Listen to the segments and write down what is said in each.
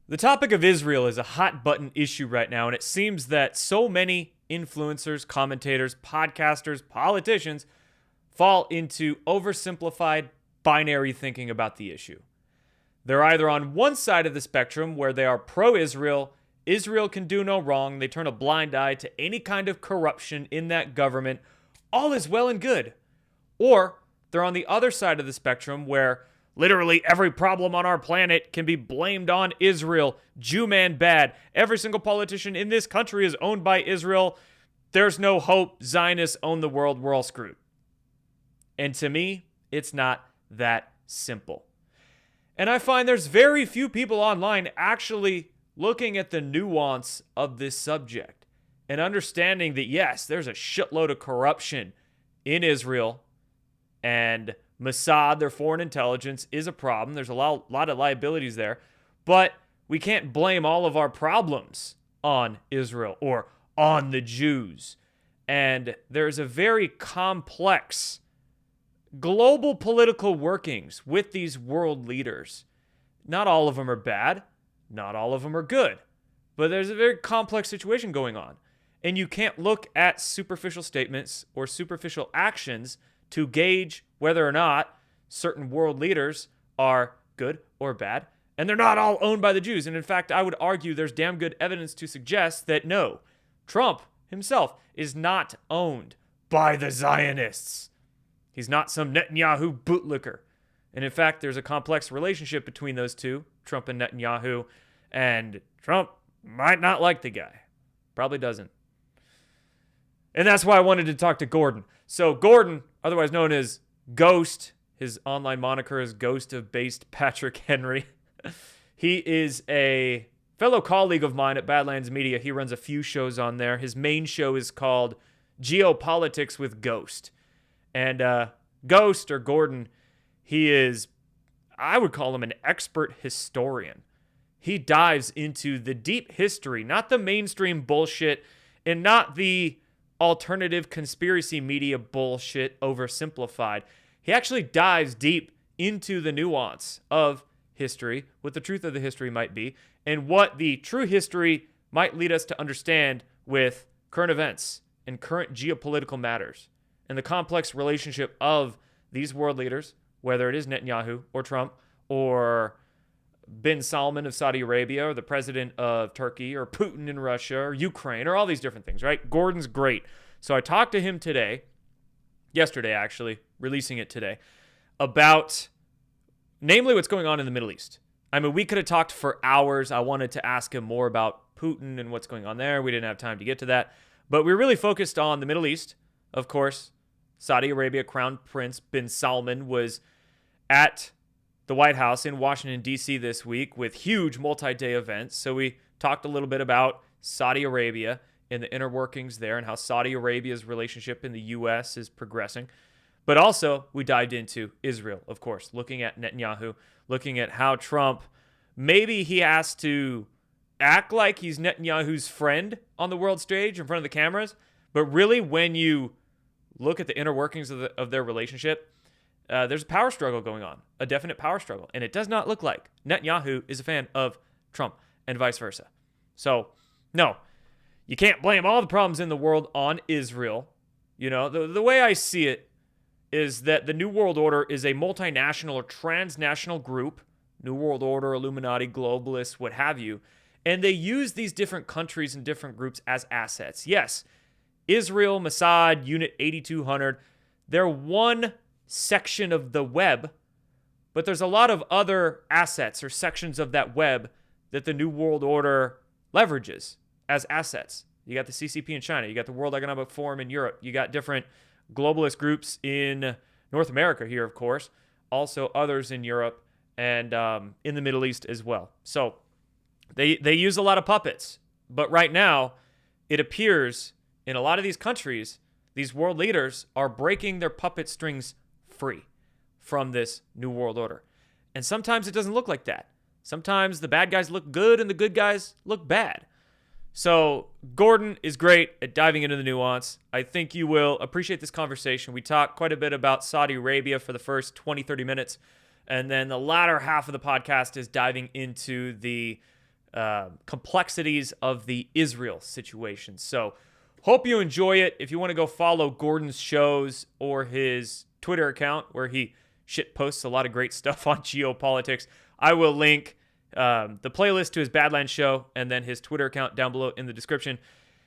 The topic of Israel is a hot button issue right now, and it seems that so many influencers, commentators, podcasters, politicians fall into oversimplified binary thinking about the issue. They're either on one side of the spectrum where they are pro-Israel, Israel can do no wrong, they turn a blind eye to any kind of corruption in that government, all is well and good. Or they're on the other side of the spectrum where literally every problem on our planet can be blamed on Israel. Jew man bad. Every single politician in this country is owned by Israel. There's no hope. Zionists own the world. We're all screwed. And to me, it's not that simple. And I find there's very few people online actually looking at the nuance of this subject and understanding that, yes, there's a shitload of corruption in Israel, and Mossad, their foreign intelligence, is a problem. There's a lot of liabilities there. But we can't blame all of our problems on Israel or on the Jews. And there's a very complex global political workings with these world leaders. Not all of them are bad. Not all of them are good. But there's a very complex situation going on. And you can't look at superficial statements or superficial actions to gauge whether or not certain world leaders are good or bad. And they're not all owned by the Jews. And in fact, I would argue there's damn good evidence to suggest that no, Trump himself is not owned by the Zionists. He's not some Netanyahu bootlicker. And in fact, there's a complex relationship between those two, Trump and Netanyahu. And Trump might not like the guy. Probably doesn't. And that's why I wanted to talk to Gordon. So Gordon, otherwise known as Ghost, his online moniker is Ghost of Based Patrick Henry. He is a fellow colleague of mine at Badlands Media. He runs a few shows on there. His main show is called Geopolitics with Ghost. And Ghost, or Gordon, he is, I would call him an expert historian. He dives into the deep history, not the mainstream bullshit, and not the alternative conspiracy media bullshit oversimplified. He actually dives deep into the nuance of history, what the truth of the history might be, and what the true history might lead us to understand with current events and current geopolitical matters, and the complex relationship of these world leaders, whether it is Netanyahu or Trump or bin Salman of Saudi Arabia or the president of Turkey or Putin in Russia or Ukraine or all these different things, right? Gordon's great. So I talked to him yesterday actually, releasing it today, about namely what's going on in the Middle East. I mean, we could have talked for hours. I wanted to ask him more about Putin and what's going on there. We didn't have time to get to that. But we really focused on the Middle East. Of course, Saudi Arabia Crown Prince bin Salman was at the White House in Washington, D.C. this week with huge multi-day events. So we talked a little bit about Saudi Arabia and the inner workings there and how Saudi Arabia's relationship in the U.S. is progressing. But also, we dived into Israel, of course, looking at Netanyahu, looking at how Trump, maybe he has to act like he's Netanyahu's friend on the world stage in front of the cameras. But really, when you look at the inner workings of their relationship, there's a power struggle going on, a definite power struggle. And it does not look like Netanyahu is a fan of Trump and vice versa. So, no, you can't blame all the problems in the world on Israel. You know, the way I see it is that the New World Order is a multinational or transnational group, New World Order, Illuminati, globalists, what have you, and they use these different countries and different groups as assets. Yes, Israel, Mossad, Unit 8200, they're one section of the web, but there's a lot of other assets or sections of that web that the New World Order leverages as assets. You got the CCP in China, you got the World Economic Forum in Europe, you got different globalist groups in North America here, of course, also others in Europe and in the Middle East as well. So they use a lot of puppets, but right now it appears in a lot of these countries, these world leaders are breaking their puppet strings free from this New World Order. And sometimes it doesn't look like that. Sometimes the bad guys look good and the good guys look bad. So Gordon is great at diving into the nuance. I think you will appreciate this conversation. We talked quite a bit about Saudi Arabia for the first 20, 30 minutes. And then the latter half of the podcast is diving into the complexities of the Israel situation. So, hope you enjoy it. If you want to go follow Gordon's shows or his Twitter account where he shit posts a lot of great stuff on geopolitics, I will link the playlist to his Badlands show and then his Twitter account down below in the description.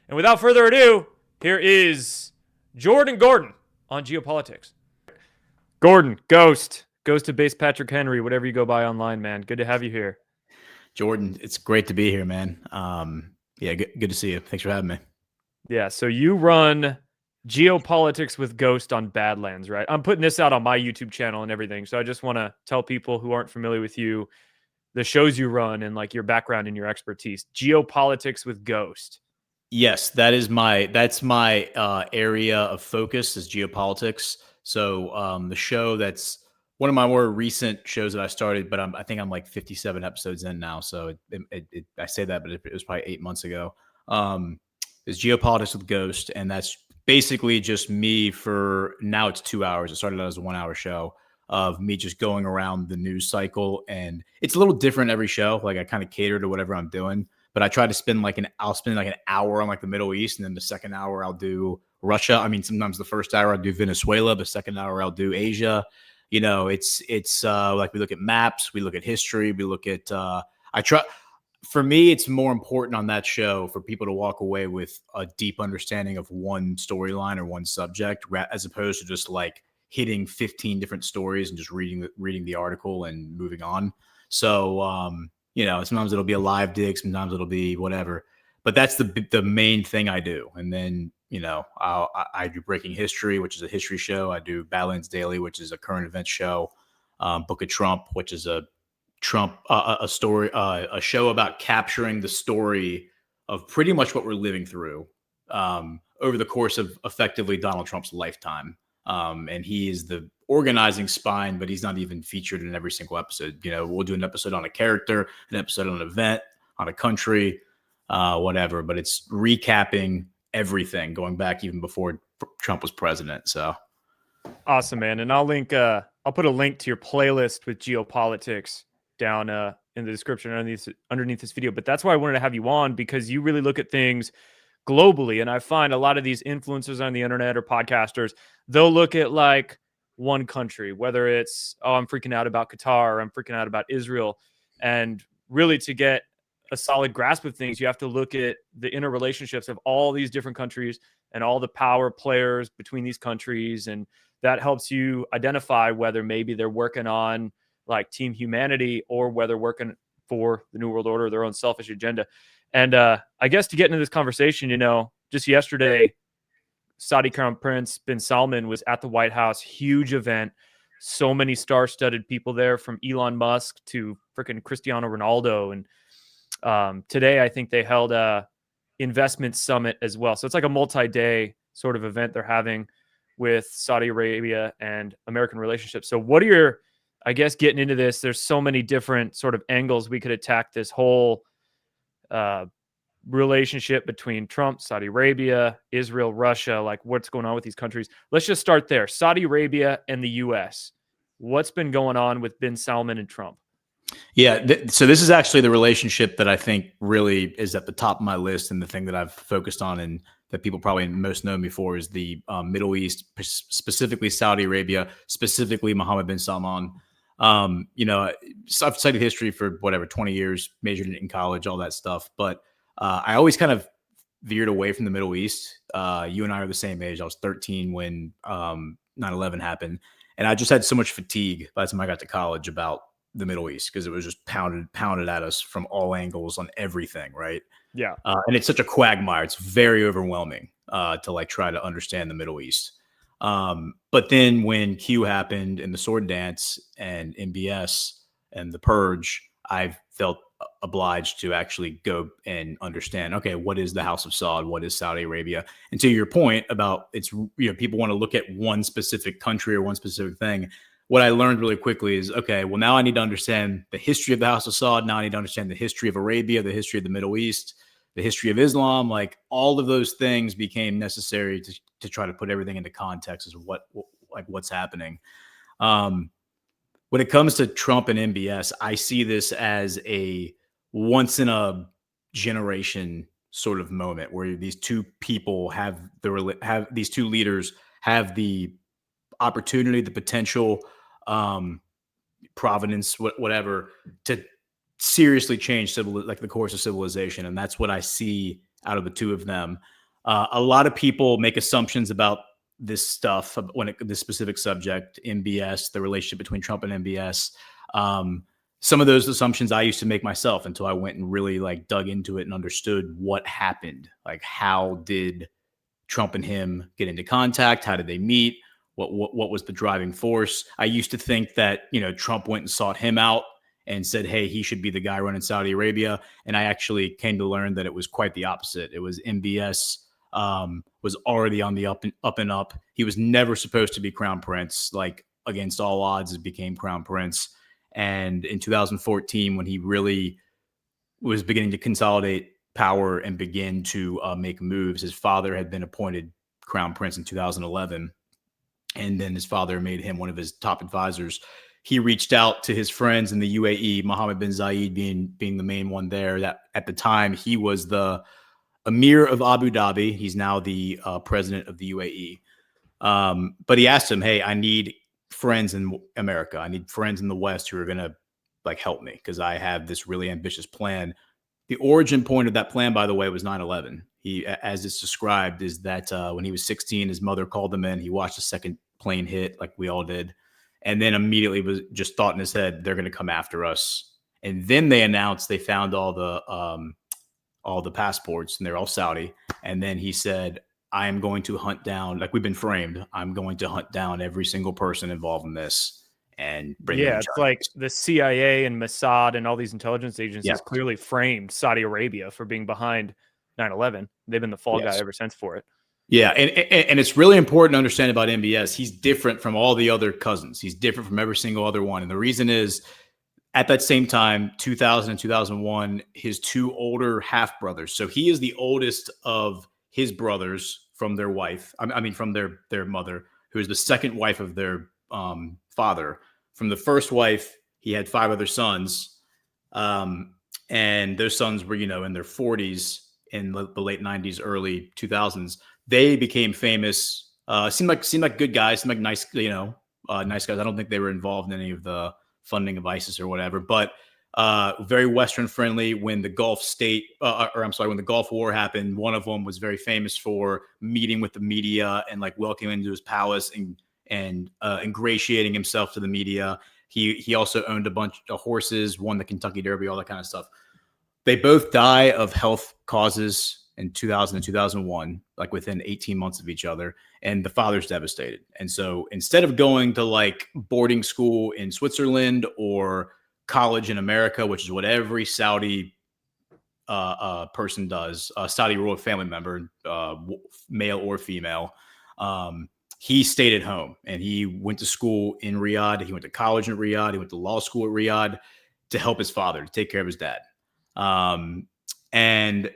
And without further ado, here is Jordan Gordon on geopolitics. Gordon, Ghost to base Patrick Henry, whatever you go by online, man. Good to have you here. Jordan, it's great to be here, man. Yeah, good to see you. Thanks for having me. Yeah, so you run geopolitics with Ghost on Badlands, right? I'm putting this out on my YouTube channel and everything, so I just want to tell people who aren't familiar with you the shows you run and like your background and your expertise. Geopolitics with Ghost. Yes, that's my area of focus is geopolitics. So the show that's one of my more recent shows that I started, but I think I'm like 57 episodes in now. So I say that, but it was probably 8 months ago. Is Geopolitics with Ghost, and that's basically just me for now. It's 2 hours. It started out as a 1 hour show of me just going around the news cycle, and it's a little different every show. Like I kind of cater to whatever I'm doing. But I try to spend I'll spend like an hour on like the Middle East, and then the second hour I'll do Russia. I mean, sometimes the first hour I'll do Venezuela, the second hour I'll do Asia. You know, it's like we look at maps, we look at history, we look at. For me, it's more important on that show for people to walk away with a deep understanding of one storyline or one subject, as opposed to just like hitting 15 different stories and just reading the article and moving on. So. You know, sometimes it'll be a live dig, sometimes it'll be whatever, but that's the main thing I do. And then, you know, I do Breaking History, which is a history show. I do Badlands Daily, which is a current event show. Book of Trump, which is a story, a show about capturing the story of pretty much what we're living through over the course of effectively Donald Trump's lifetime. And he is the organizing spine, but he's not even featured in every single episode. You know, we'll do an episode on a character, an episode on an event, on a country, whatever. But it's recapping everything going back even before Trump was president. So awesome, man. And I'll put a link to your playlist with geopolitics down in the description underneath this video. But that's why I wanted to have you on, because you really look at things globally. And I find a lot of these influencers on the internet or podcasters, they'll look at like one country, whether it's, oh, I'm freaking out about Qatar, or I'm freaking out about Israel. And really, to get a solid grasp of things, you have to look at the interrelationships of all these different countries and all the power players between these countries. And that helps you identify whether maybe they're working on like team humanity or whether working for the New World Order, their own selfish agenda. And I guess to get into this conversation, you know, just yesterday, Saudi Crown Prince bin Salman was at the White House, huge event. So many star-studded people there, from Elon Musk to freaking Cristiano Ronaldo. And today, I think they held a investment summit as well. So it's like a multi-day sort of event they're having with Saudi Arabia and American relationships. So what are your, I guess, getting into this, there's so many different sort of angles we could attack this whole relationship between Trump, Saudi Arabia, Israel, Russia, like what's going on with these countries. Let's just start there. Saudi Arabia and the U.S. What's been going on with bin Salman and Trump? Yeah, so this is actually the relationship that I think really is at the top of my list, and the thing that I've focused on and that people probably most know me for is the Middle East, specifically Saudi Arabia, specifically Mohammed bin Salman. You know, I've studied history for 20 years, majored in college, all that stuff. But I always kind of veered away from the Middle East. You and I are the same age. I was 13 when 9/11 happened. And I just had so much fatigue by the time I got to college about the Middle East, because it was just pounded at us from all angles on everything, right? Yeah. And it's such a quagmire. It's very overwhelming to like try to understand the Middle East. But then when Q happened and the sword dance and MBS and the purge, I felt obliged to actually go and understand, okay, what is the House of Saud? What is Saudi Arabia? And to your point about it's, you know, people want to look at one specific country or one specific thing. What I learned really quickly is, okay, well, now I need to understand the history of the House of Saud. Now I need to understand the history of Arabia, the history of the Middle East, the history of Islam. Like all of those things became necessary to try to put everything into context as what's happening. When it comes to Trump and MBS, I see this as a once in a generation sort of moment where these two people have these two leaders have the opportunity, the potential, um, providence, whatever, to seriously change like the course of civilization, and that's what I see out of the two of them. A lot of people make assumptions about this stuff this specific subject, MBS, the relationship between Trump and MBS. Um, some of those assumptions I used to make myself until I went and really like dug into it and understood what happened. Like, how did Trump and him get into contact? How did they meet? What was the driving force? I used to think that, Trump went and sought him out and said, hey, he should be the guy running Saudi Arabia. And I actually came to learn that it was quite the opposite. It was MBS, was already on the up and up. He was never supposed to be crown prince. Like, against all odds, it became crown prince. And in 2014, when he really was beginning to consolidate power and begin to make moves. His father had been appointed crown prince in 2011, and then his father made him one of his top advisors. He reached out to his friends in the UAE, Mohammed bin Zayed being the main one there. That at the time he was the Emir of Abu Dhabi. He's now the president of the UAE. But he asked him, "Hey, I need friends in America. I need friends in the West who are going to like help me because I have this really ambitious plan." The origin point of that plan, by the way, was 9/11. He, as it's described, is that when he was 16, his mother called him in. He watched a second plane hit, like we all did, and then immediately was just thought in his head, "They're going to come after us." And then they announced they found all the passports, and they're all Saudi. And then he said, I am going to hunt down, like we've been framed, I'm going to hunt down every single person involved in this and bring them Yeah, to it's like justice. the CIA and Mossad and all these intelligence Yes. agencies clearly framed Saudi Arabia for being behind 9/11. They've been the fall guy Yes. ever since for it. Yeah, and it's really important to understand about MBS. He's different from all the other cousins. He's different from every single other one. And the reason is at that same time, 2000 and 2001, his two older half brothers. So he is the oldest of his brothers from their wife. I mean, from their mother, who is the second wife of their father. From the first wife, he had five other sons, um, and those sons were in their 40s in the late 90s, early 2000s. They became famous. Seemed like good guys, seemed like nice, nice guys. I don't think they were involved in any of the funding of ISIS or whatever, but very Western friendly. When the when the Gulf War happened, one of them was very famous for meeting with the media and like welcoming into his palace and ingratiating himself to the media. He also owned a bunch of horses, won the Kentucky Derby, all that kind of stuff. They both die of health causes in 2000 and 2001, like within 18 months of each other. And the father's devastated. And so instead of going to like boarding school in Switzerland or college in America, which is what every Saudi person does, a Saudi royal family member, male or female, he stayed at home and he went to school in Riyadh. He went to college in Riyadh. He went to law school at Riyadh to help his father, to take care of his dad. And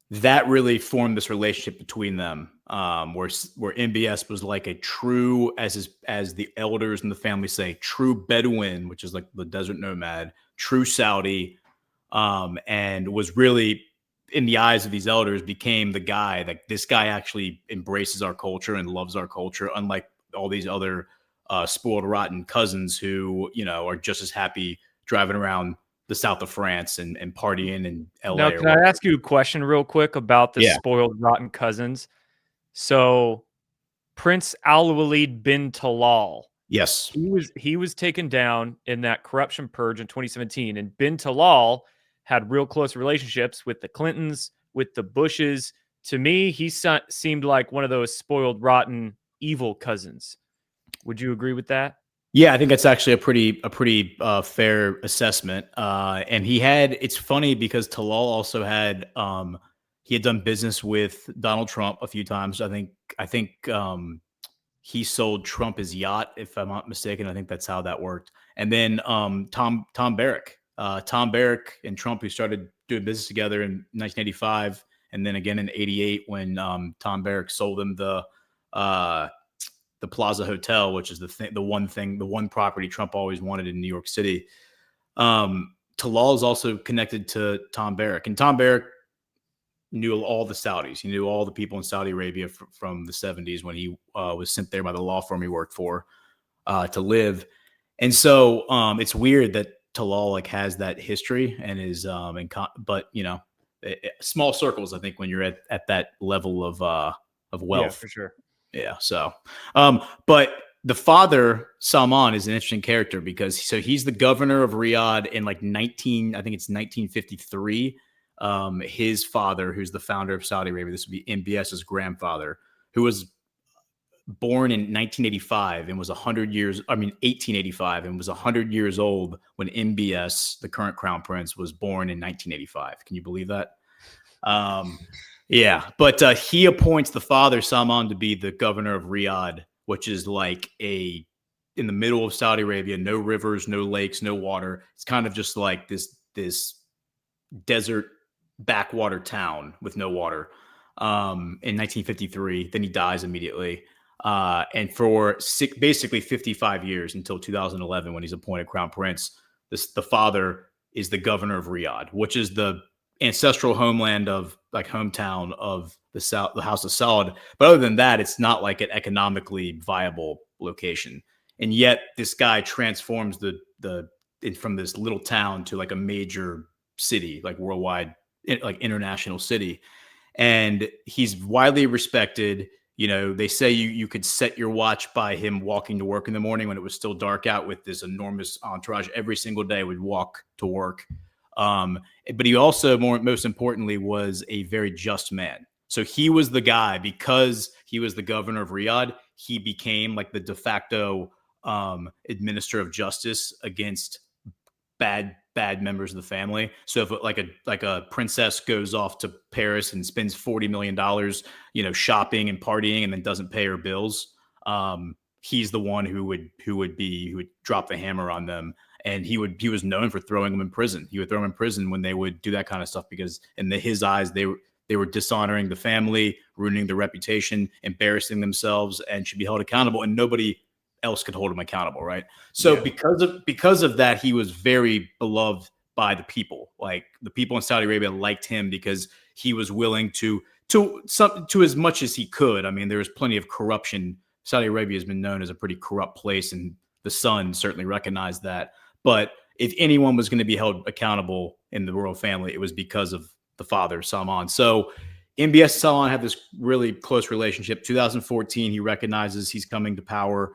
that really formed this relationship between them, where MBS was like a true, as the elders in the family say, true Bedouin, which is like the desert nomad, true Saudi, and was really in the eyes of these elders became the guy. Like, this guy actually embraces our culture and loves our culture, unlike all these other spoiled, rotten cousins who are just as happy driving around the south of France and partying in Now, LA or can I whatever. ask you a question real quick about the Yeah. spoiled, rotten cousins? So, Prince Al Walid bin Talal, Yes. he was taken down in that corruption purge in 2017, and bin Talal had real close relationships with the Clintons, with the Bushes. To me, he seemed like one of those spoiled, rotten, evil cousins. Would you agree with that? Yeah, I think that's actually a pretty fair assessment. And it's funny because Talal also had he had done business with Donald Trump a few times. I think he sold Trump his yacht, if I'm not mistaken. I think that's how that worked. And then Tom Barrack, Tom Barrack and Trump, who started doing business together in 1985, and then again in '88 when Tom Barrack sold him uh, the Plaza Hotel, which is the one property Trump always wanted in New York City. Talal is also connected to Tom Barrack, and Tom Barrack knew all the Saudis. He knew all the people in Saudi Arabia from the 70s when he was sent there by the law firm he worked for to live. And so it's weird that Talal like has that history and is but you know, small circles, I think, when you're at that level of wealth. Yeah, for sure. Yeah. So, but the father Salman is an interesting character because he's the governor of Riyadh in like 1953. His father, who's the founder of Saudi Arabia, this would be MBS's grandfather, who was born in 1985 and was 100 years, 1885 and was 100 years old when MBS, the current crown prince, was born in 1985. Can you believe that? Yeah, but he appoints the father Salman to be the governor of Riyadh, which is like in the middle of Saudi Arabia, no rivers, no lakes, no water. It's kind of just like this desert backwater town with no water. In 1953, then he dies immediately. And for basically 55 years until 2011, when he's appointed crown prince, the father is the governor of Riyadh, which is the ancestral homeland of like hometown of the House of Saud. But other than that, it's not like an economically viable location. And yet this guy transforms from this little town to like a major city, like worldwide, like international city. And he's widely respected. You know, they say you could set your watch by him walking to work in the morning when it was still dark out with this enormous entourage. Every single day would walk to work. But he also, most importantly, was a very just man. So he was the guy, because he was the governor of Riyadh, he became like the de facto administrator of justice against bad members of the family. So if like a princess goes off to Paris and spends $40 million, you know, shopping and partying and then doesn't pay her bills, he's the one who would drop the hammer on them. And he was known for throwing them in prison. He would throw them in prison when they would do that kind of stuff, because in his eyes, they were dishonoring the family, ruining their reputation, embarrassing themselves, and should be held accountable. And nobody else could hold him accountable, right? So yeah. because of that, he was very beloved by the people. Like the people in Saudi Arabia liked him because he was willing to as much as he could. I mean, there was plenty of corruption. Saudi Arabia has been known as a pretty corrupt place, and the Sun certainly recognized that. But if anyone was going to be held accountable in the royal family, it was because of the father, Salman. So MBS and Salman have this really close relationship. 2014, he recognizes he's coming to power.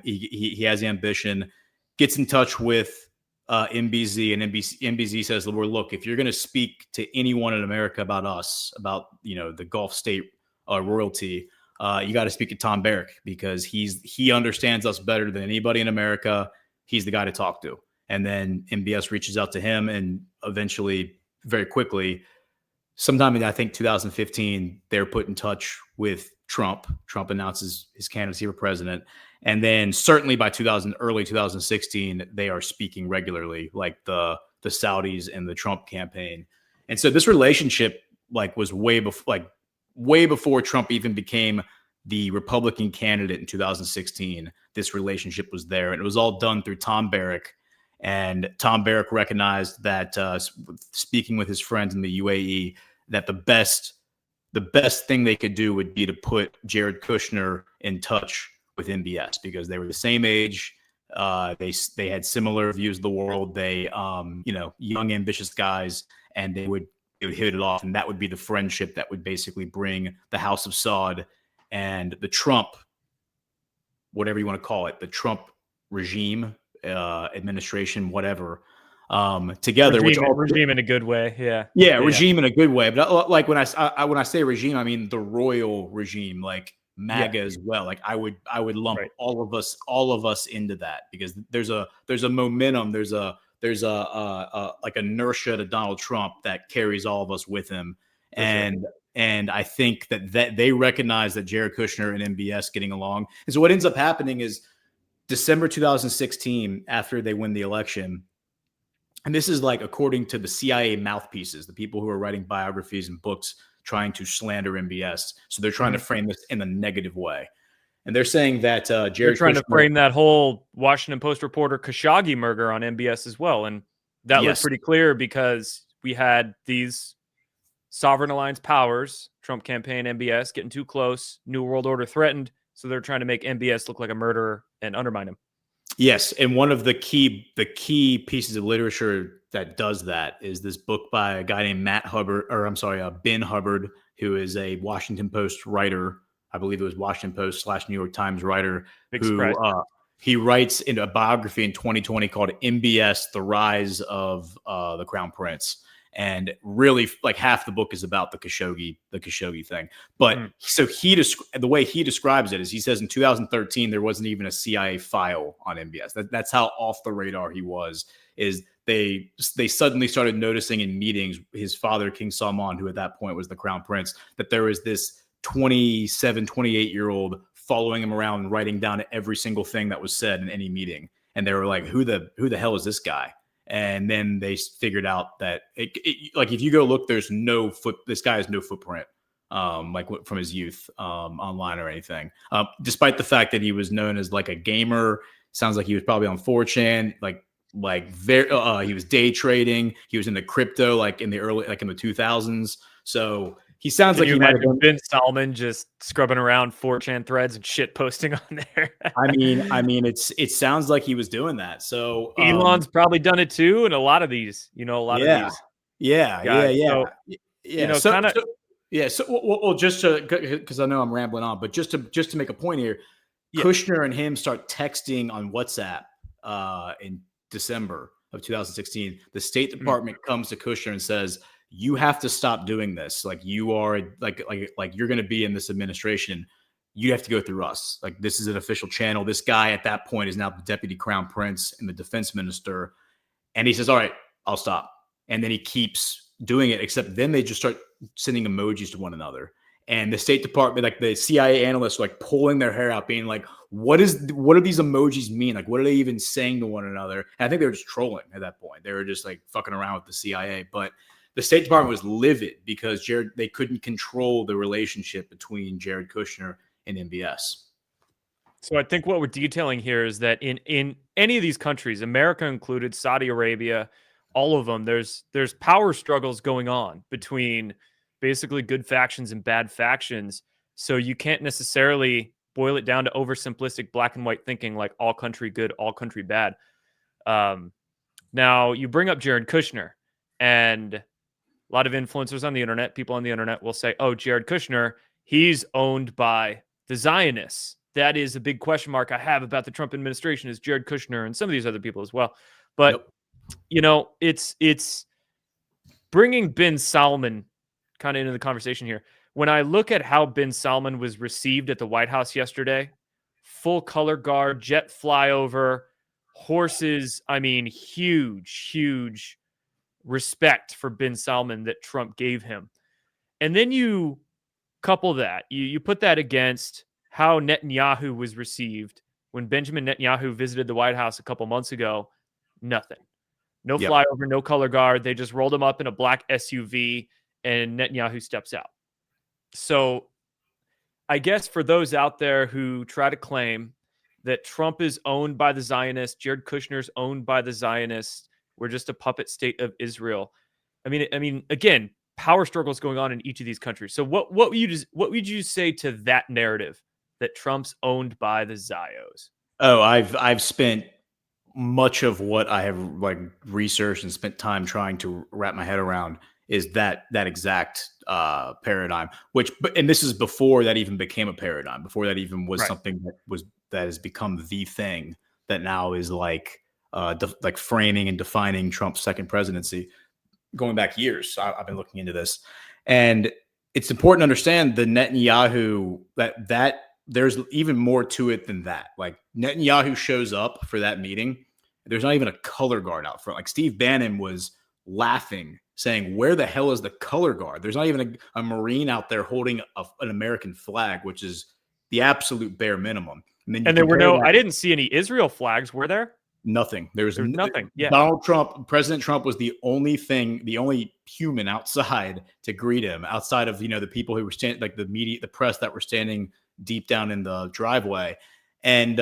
He has ambition, gets in touch with MBZ, and MBZ says, look, if you're going to speak to anyone in America about us, about, you know, the Gulf state royalty, you got to speak to Tom Barrack, because he understands us better than anybody in America. He's the guy to talk to. And then MBS reaches out to him, and eventually, very quickly, sometime in, I think, 2015, they're put in touch with Trump. Trump announces his candidacy for president. And then certainly by early 2016, they are speaking regularly, like the Saudis and the Trump campaign. And so this relationship was way before Trump even became the Republican candidate in 2016. This relationship was there, and it was all done through Tom Barrack. And Tom Barrack recognized that, speaking with his friends in the UAE, that the best thing they could do would be to put Jared Kushner in touch with MBS, because they were the same age. They had similar views of the world. They, young, ambitious guys, and they would hit it off. And that would be the friendship that would basically bring the House of Saud and the Trump, whatever you want to call it, the Trump regime, administration, whatever, together. Regime in a good way. Yeah. Regime in a good way. But like when I say regime, I mean the royal regime, like MAGA as well. Like I would lump all of us into that, because there's a momentum, there's a like inertia to Donald Trump that carries all of us with him. And I think that they recognize that Jared Kushner and MBS getting along. And so what ends up happening is December 2016, after they win the election, and this is like according to the CIA mouthpieces, the people who are writing biographies and books trying to slander MBS. So they're trying to frame this in a negative way. And they're saying that Jared They're trying Kushner, to frame that whole Washington Post reporter Khashoggi murder on MBS as well. And That looked Yes. pretty clear because we had these sovereign alliance powers, Trump campaign, MBS, getting too close, New World Order threatened, so they're trying to make MBS look like a murderer and undermine him. Yes, and one of the key pieces of literature that does that is this book by a guy named Ben Hubbard, who is a Washington Post writer. I believe it was Washington Post / New York Times writer, Big who surprise. he writes in a biography in 2020 called MBS: The Rise of the Crown Prince. And really, like half the book is about the Khashoggi thing. But so the way he describes it is, he says in 2013 there wasn't even a CIA file on MBS. That's how off the radar he was. Is they suddenly started noticing in meetings his father, King Salman, who at that point was the crown prince, that there was this 27, 28-year-old following him around and writing down every single thing that was said in any meeting. And they were like, who the hell is this guy? And then they figured out that like if you go look, there's this guy has no footprint, like from his youth, online or anything. Despite the fact that he was known as like a gamer, sounds like he was probably on 4chan, he was day trading. He was into crypto, like in the 2000s. So he sounds Can like you he might have imagine been. Ben Salman just scrubbing around 4chan threads and shit posting on there? It sounds like he was doing that. So Elon's probably done it too, and a lot of these yeah, guys. So So, kind of just to, because I know I'm rambling on, but just to make a point here, yeah. Kushner and him start texting on WhatsApp in December of 2016. The State Department comes to Kushner and says, "You have to stop doing this. Like you are like you're going to be in this administration. You have to go through us. Like this is an official channel." This guy at that point is now the deputy crown prince and the defense minister, and he says, "All right, I'll stop." And then he keeps doing it, except then they just start sending emojis to one another. And the State Department, like the CIA analysts, are like pulling their hair out, being like, what do these emojis mean? Like, what are they even saying to one another? And I think they were just trolling at that point. They were just like fucking around with the CIA. But the State Department was livid because they couldn't control the relationship between Jared Kushner and MBS. So I think what we're detailing here is that in any of these countries, America included, Saudi Arabia, all of them, there's power struggles going on between basically good factions and bad factions. So you can't necessarily boil it down to oversimplistic black and white thinking like all country good, all country bad. Now you bring up Jared Kushner, and a lot of influencers on the internet, people on the internet will say, "Oh, Jared Kushner, he's owned by the Zionists." That is a big question mark I have about the Trump administration, is Jared Kushner and some of these other people as well. But it's bringing Ben Salman kind of into the conversation here. When I look at how Ben Salman was received at the White House yesterday, full color guard, jet flyover, horses, I mean, huge respect for Ben Salman that Trump gave him. And then you couple that, you put that against how Netanyahu was received when Benjamin Netanyahu visited the White House a couple months ago. Nothing. No flyover, no color guard. They just rolled him up in a black SUV and Netanyahu steps out. So I guess for those out there who try to claim that Trump is owned by the Zionists, Jared Kushner's owned by the Zionists, we're just a puppet state of Israel. I mean, again, power struggles going on in each of these countries. So what would you say to that narrative that Trump's owned by the Zios? Oh, I've spent much of what I have like researched and spent time trying to wrap my head around is that exact paradigm, and this is before that even became a paradigm, before that even was something that has become the thing that now is like framing and defining Trump's second presidency. Going back years, I've been looking into this, and it's important to understand the Netanyahu that there's even more to it than that. Like Netanyahu shows up for that meeting. There's not even a color guard out front. Like Steve Bannon was laughing, saying, "Where the hell is the color guard?" There's not even a Marine out there holding an American flag, which is the absolute bare minimum. And there were I didn't see any Israel flags, were there? Nothing. There was nothing. Yeah. President Trump was the only human outside to greet him, outside of, the people who were standing, like the media, the press that were standing deep down in the driveway. And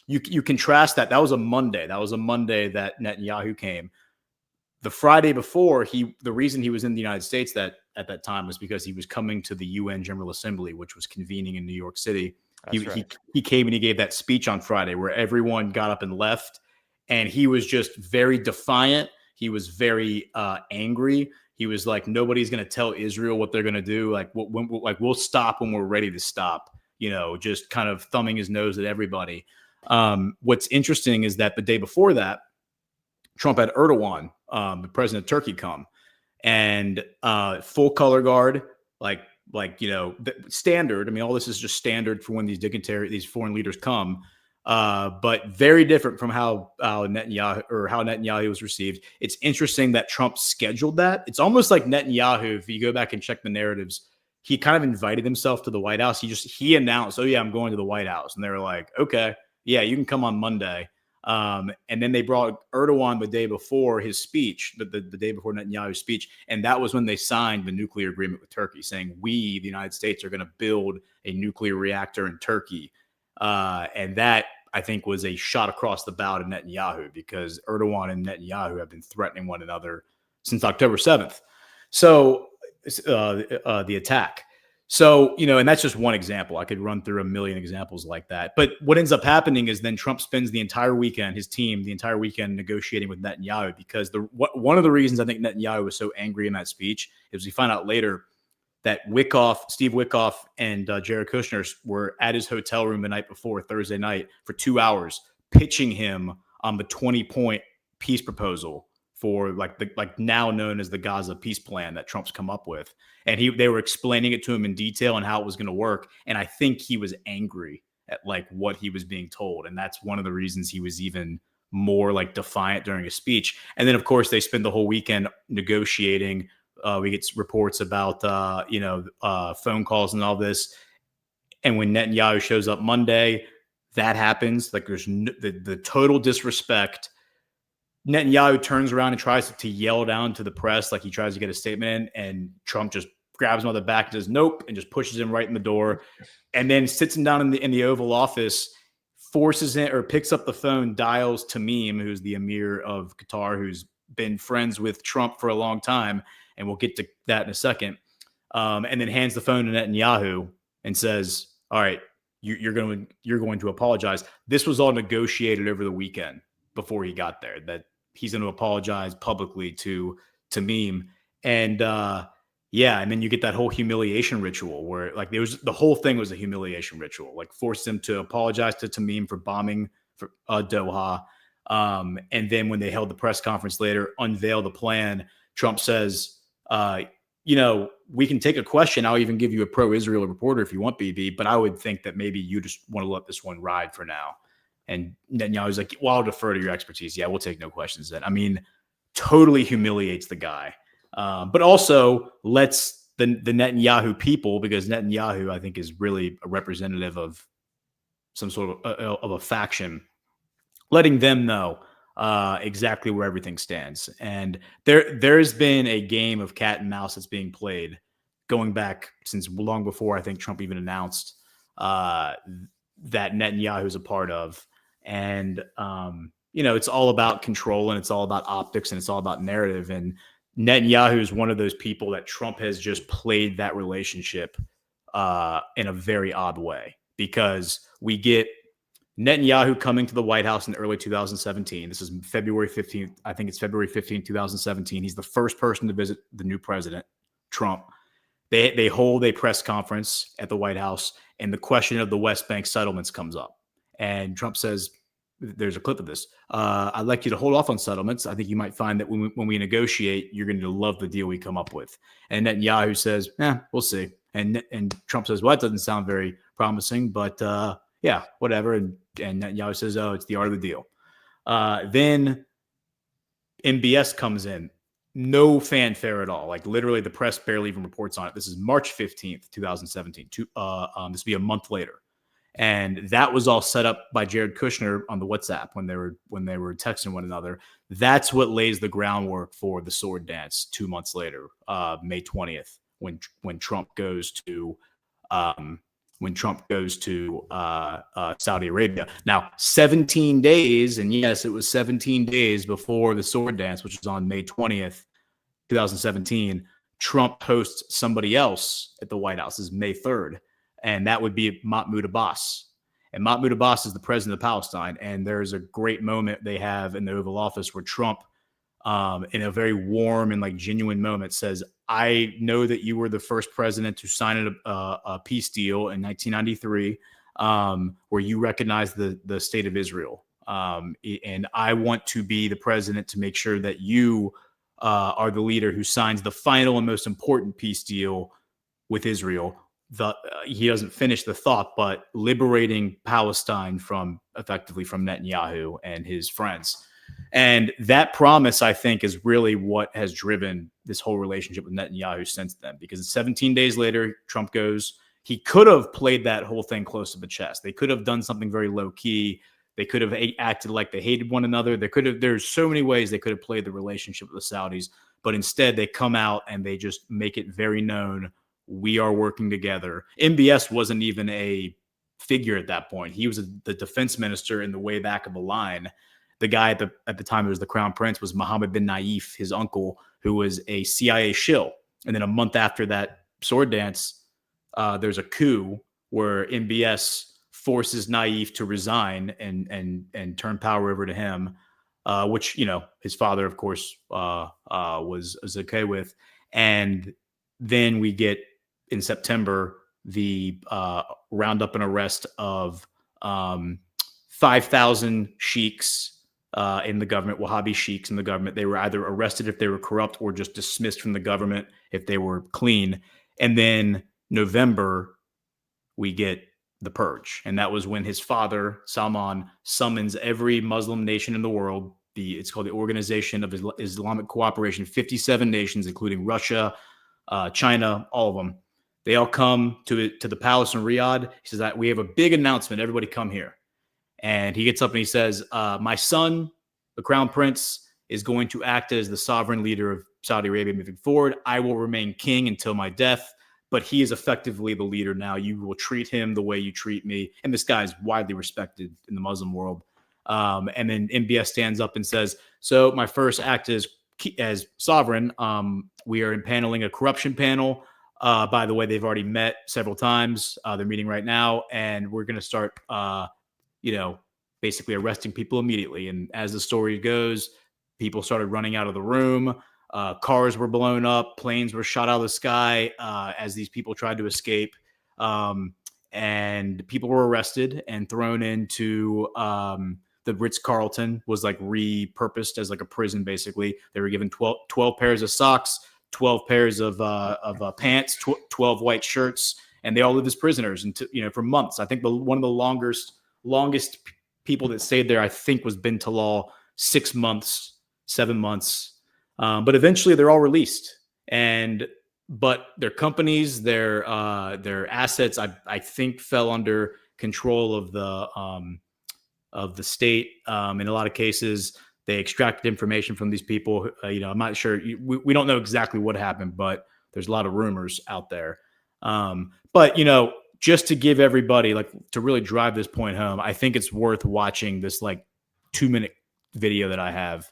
you contrast that. That was a Monday. That Netanyahu came. the Friday before, the reason he was in the United States that at that time was because he was coming to the UN General Assembly, which was convening in New York City. That's right. He came and he gave that speech on Friday where everyone got up and left, and he was just very defiant. He was very angry. He was like, nobody's going to tell Israel what they're going to do. Like, we'll stop when we're ready to stop. Just kind of thumbing his nose at everybody. What's interesting is that the day before that, Trump had Erdogan, the president of Turkey, come, and full color guard, standard. I mean, all this is just standard for when these foreign leaders come, but very different from how Netanyahu was received. It's interesting that Trump scheduled that. It's almost like Netanyahu, if you go back and check the narratives, he kind of invited himself to the White House. He announced, "Oh yeah, I'm going to the White House," and they were like, "Okay, yeah, you can come on Monday." And then they brought Erdogan the day before his speech, the day before Netanyahu's speech. And that was when they signed the nuclear agreement with Turkey, saying we, the United States, are going to build a nuclear reactor in Turkey. And that, I think, was a shot across the bow to Netanyahu, because Erdogan and Netanyahu have been threatening one another since October 7th. So the attack. So, and that's just one example. I could run through a million examples like that. But what ends up happening is then Trump spends the entire weekend, his team, the entire weekend negotiating with Netanyahu, because one of the reasons I think Netanyahu was so angry in that speech is we find out later that Steve Wickoff and Jared Kushner were at his hotel room the night before, Thursday night, for 2 hours, pitching him on the 20-point peace proposal for now known as the Gaza peace plan that Trump's come up with. And they were explaining it to him in detail and how it was going to work. And I think he was angry at what he was being told. And that's one of the reasons he was even more defiant during his speech. And then, of course, they spend the whole weekend negotiating. We get reports about, phone calls and all this. And when Netanyahu shows up Monday, that happens. There's the total disrespect. Netanyahu turns around and tries to yell down to the press, he tries to get a statement in, and Trump just grabs him on the back and says nope, and just pushes him right in the door, and then sits him down in the Oval Office, forces it, or picks up the phone, dials Tamim, who's the Emir of Qatar, who's been friends with Trump for a long time, and we'll get to that in a second, and then hands the phone to Netanyahu and says, all right, you're going to apologize. This was all negotiated over the weekend before he got there, that he's going to apologize publicly to Tamim. And and then you get that whole humiliation ritual where the whole thing was a humiliation ritual, forced him to apologize to Tamim for bombing for Doha. And then when they held the press conference later, unveil the plan, Trump says, we can take a question. I'll even give you a pro-Israel reporter if you want, BB, but I would think that maybe you just want to let this one ride for now. And Netanyahu's like, well, I'll defer to your expertise. Yeah, we'll take no questions then. I mean, totally humiliates the guy. But also lets the Netanyahu people, because Netanyahu, I think, is really a representative of some sort of a faction, letting them know exactly where everything stands. And there's been a game of cat and mouse that's being played going back since long before I think Trump even announced that Netanyahu is a part of. And, it's all about control, and it's all about optics, and it's all about narrative. And Netanyahu is one of those people that Trump has just played that relationship in a very odd way, because we get Netanyahu coming to the White House in early 2017. This is February 15th. I think it's February 15th, 2017. He's the first person to visit the new president, Trump. They hold a press conference at the White House, and the question of the West Bank settlements comes up. And Trump says, there's a clip of this, I'd like you to hold off on settlements. I think you might find that when we negotiate, you're going to love the deal we come up with. And Netanyahu says, we'll see. And Trump says, well, that doesn't sound very promising, but yeah, whatever. And Netanyahu says, oh, it's the art of the deal. Then MBS comes in. No fanfare at all. Literally, the press barely even reports on it. This is March 15th, 2017. This will be a month later. And that was all set up by Jared Kushner on the WhatsApp when they were texting one another. That's what lays the groundwork for the sword dance 2 months later, May 20th, when Trump goes to when Trump goes to Saudi Arabia. Now, 17 days, and yes, it was 17 days before the sword dance, which was on May 20th, 2017, Trump hosts somebody else at the White House. This is May 3rd, and that would be Mahmoud Abbas. And Mahmoud Abbas is the president of Palestine, and there's a great moment they have in the Oval Office where Trump, in a very warm and like genuine moment, says, I know that you were the first president to sign a peace deal in 1993, where you recognized the state of Israel. And I want to be the president to make sure that you are the leader who signs the final and most important peace deal with Israel. He doesn't finish the thought, but liberating Palestine effectively from Netanyahu and his friends. And that promise, I think, is really what has driven this whole relationship with Netanyahu since then, because 17 days later, Trump goes. He could have played that whole thing close to the chest. They could have done something very low key. They could have acted like they hated one another. There's so many ways they could have played the relationship with the Saudis, but instead they come out and they just make it very known, we are working together. MBS wasn't even a figure at that point. He was the defense minister in the way back of the line. The guy at the time, it was the Crown Prince, was Mohammed bin Naif, his uncle, who was a CIA shill. And then a month after that sword dance, there's a coup where MBS forces Naif to resign and turn power over to him, which, his father, of course, was okay with. And then we get, in September, the roundup and arrest of 5,000 sheiks in the government, Wahhabi sheiks in the government. They were either arrested if they were corrupt or just dismissed from the government if they were clean. And then November, we get the purge. And that was when his father, Salman, summons every Muslim nation in the world. It's called the Organization of Islamic Cooperation, 57 nations, including Russia, China, all of them. They all come to the palace in Riyadh. He says that we have a big announcement. Everybody come here. And he gets up and he says, my son, the Crown Prince, is going to act as the sovereign leader of Saudi Arabia moving forward. I will remain king until my death, but he is effectively the leader now. You will treat him the way you treat me. And this guy is widely respected in the Muslim world. And then MBS stands up and says, so my first act as sovereign, we are impaneling a corruption panel. By the way, they've already met several times. They're meeting right now, and we're going to start, basically arresting people immediately. And as the story goes, people started running out of the room. Cars were blown up. Planes were shot out of the sky as these people tried to escape. And people were arrested and thrown into the Ritz-Carlton, was like repurposed as like a prison, basically. They were given 12 pairs of socks, 12 pairs of pants, 12 white shirts, and they all lived as prisoners for months. I think one of the longest people that stayed there, I think, was bin Talal, 6 months, 7 months. But eventually they're all released. But their companies, their assets, I think, fell under control of the state. In a lot of cases, they extracted information from these people. I'm not sure. We don't know exactly what happened, but there's a lot of rumors out there. But just to give everybody, to really drive this point home, I think it's worth watching this 2-minute video that I have.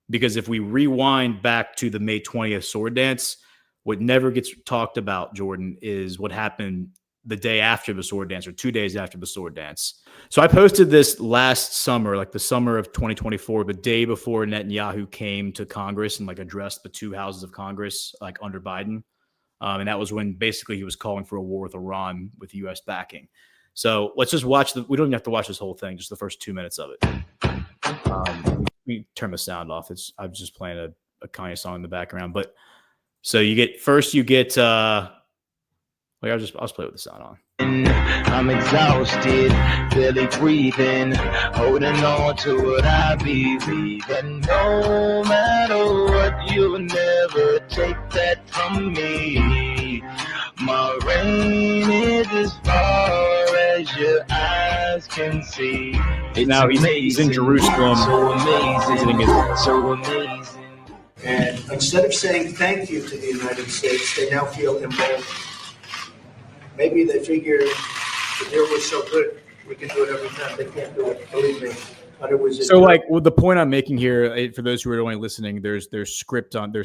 Because if we rewind back to the May 20th sword dance, what never gets talked about, Jordan, is what happened the day after the sword dance, or 2 days after the sword dance. So I posted this last summer, the summer of 2024, the day before Netanyahu came to Congress and addressed the two houses of Congress, under Biden. And that was when basically he was calling for a war with Iran with U.S. backing. So let's just watch we don't even have to watch this whole thing, just the first 2 minutes of it. We turn the sound off. I was just playing a Kanye song in the background. But so I'll just play with the sound on. I'm exhausted, barely breathing, holding on to what I believe. And no matter what, you'll never take that from me. My reign is as far as your eyes can see. It's now he's in Jerusalem. So amazing, so amazing. And instead of saying thank you to the United States, they now feel emboldened. Maybe they figure the deal was so good, we can do it every time. They can't do it, believe me. So, like, well, the point I'm making here, for those who are only listening, there's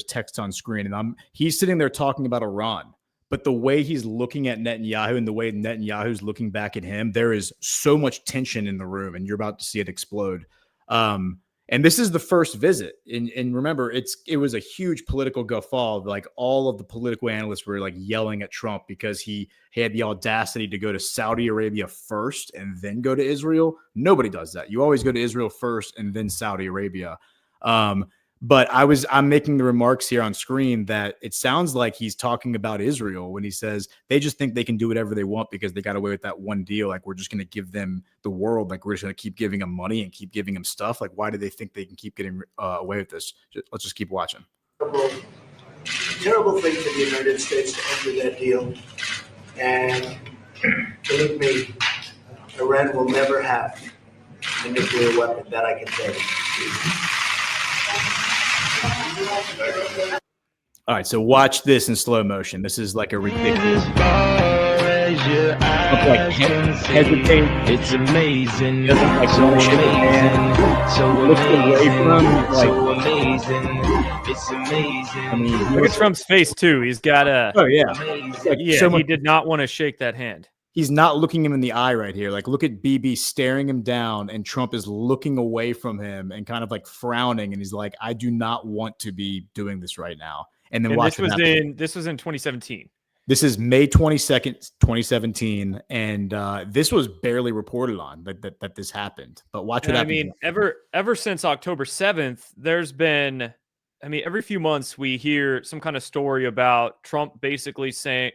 text on screen, and he's sitting there talking about Iran, but the way he's looking at Netanyahu and the way Netanyahu's looking back at him, there is so much tension in the room, and you're about to see it explode. And this is the first visit, and remember, it was a huge political guffaw. Like, all of the political analysts were like yelling at Trump because he had the audacity to go to Saudi Arabia first and then go to Israel. Nobody does that. You always go to Israel first and then Saudi Arabia. But I'm making the remarks here on screen that it sounds like he's talking about Israel when he says they just think they can do whatever they want because they got away with that one deal. Like, we're just going to give them the world. Like, we're just going to keep giving them money and keep giving them stuff. Like, why do they think they can keep getting away with this? Let's just keep watching. Terrible thing for the United States to enter that deal. And believe me, Iran will never have a nuclear weapon. That I can tell you. All right, so watch this in slow motion. This is like a ridiculous. Hesitate. It's amazing. Doesn't like So want to shake his hand. So Looks away from him, So like, amazing. It's amazing. I mean, Look at Trump's face too. He's got a. oh yeah, like, Yeah, so he much, did not want to shake that hand. he's not looking him in the eye right here. Like, look at BB staring him down, and Trump is looking away from him and kind of like frowning, and he's like, "I do not want to be doing this right now." And then watch this was in 2017. This is May 22nd, 2017, and this was barely reported on that this happened. But watch what happens. I mean, ever since October 7th, there's been, I mean, every few months we hear some kind of story about Trump basically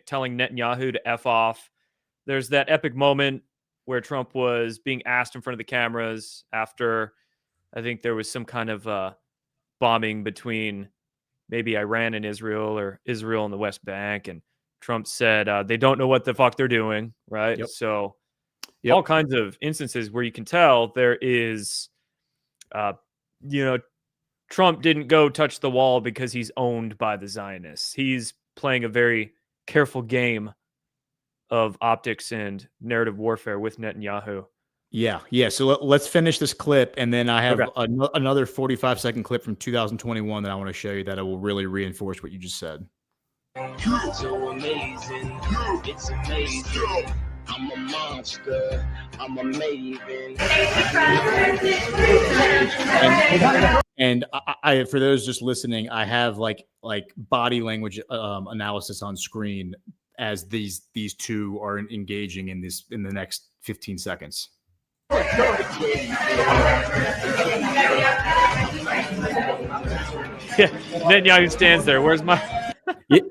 telling Netanyahu to F off. There's that epic moment where Trump was being asked in front of the cameras after, I think there was some kind of bombing between maybe Iran and Israel, or Israel and the West Bank, and Trump said they don't know what the fuck they're doing, right? Yep. So all kinds of instances where you can tell there is, Trump didn't go touch the wall because he's owned by the Zionists. He's playing a very careful game of optics and narrative warfare with Netanyahu. Yeah. So let's finish this clip, and then I have another 45-second clip from 2021 that I want to show you that will really reinforce what you just said. So amazing. It's amazing. I'm a monster. I'm a maven. And I for those just listening, I have like body language analysis on screen as these two are engaging in the next 15 seconds. Yeah, Netanyahu stands there. Where's my?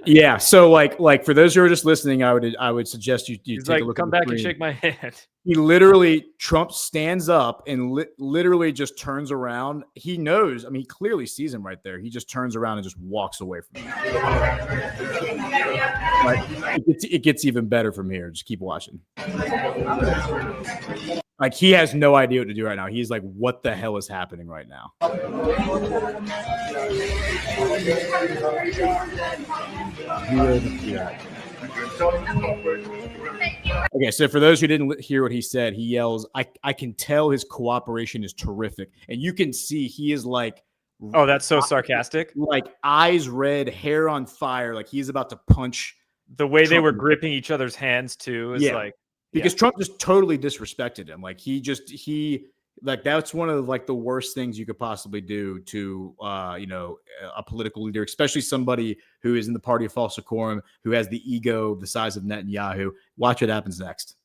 Yeah. So like for those who are just listening, I would suggest you take a look. Come back and shake my hand. He literally, Trump stands up and literally just turns around. He knows. I mean, he clearly sees him right there. He just turns around and just walks away from him. Like, it gets even better from here. Just keep watching. Like, he has no idea what to do right now. He's like, what the hell is happening right now? Okay, so for those who didn't hear what he said, he yells, I can tell his cooperation is terrific. And you can see he is like, oh, that's so sarcastic. Like, eyes red, hair on fire. Like, he's about to punch. The way they were gripping each other's hands too is because Trump just totally disrespected him. Like, that's one of like the worst things you could possibly do to a political leader, especially somebody who is in the party of false decorum, who has the ego the size of Netanyahu. Watch what happens next.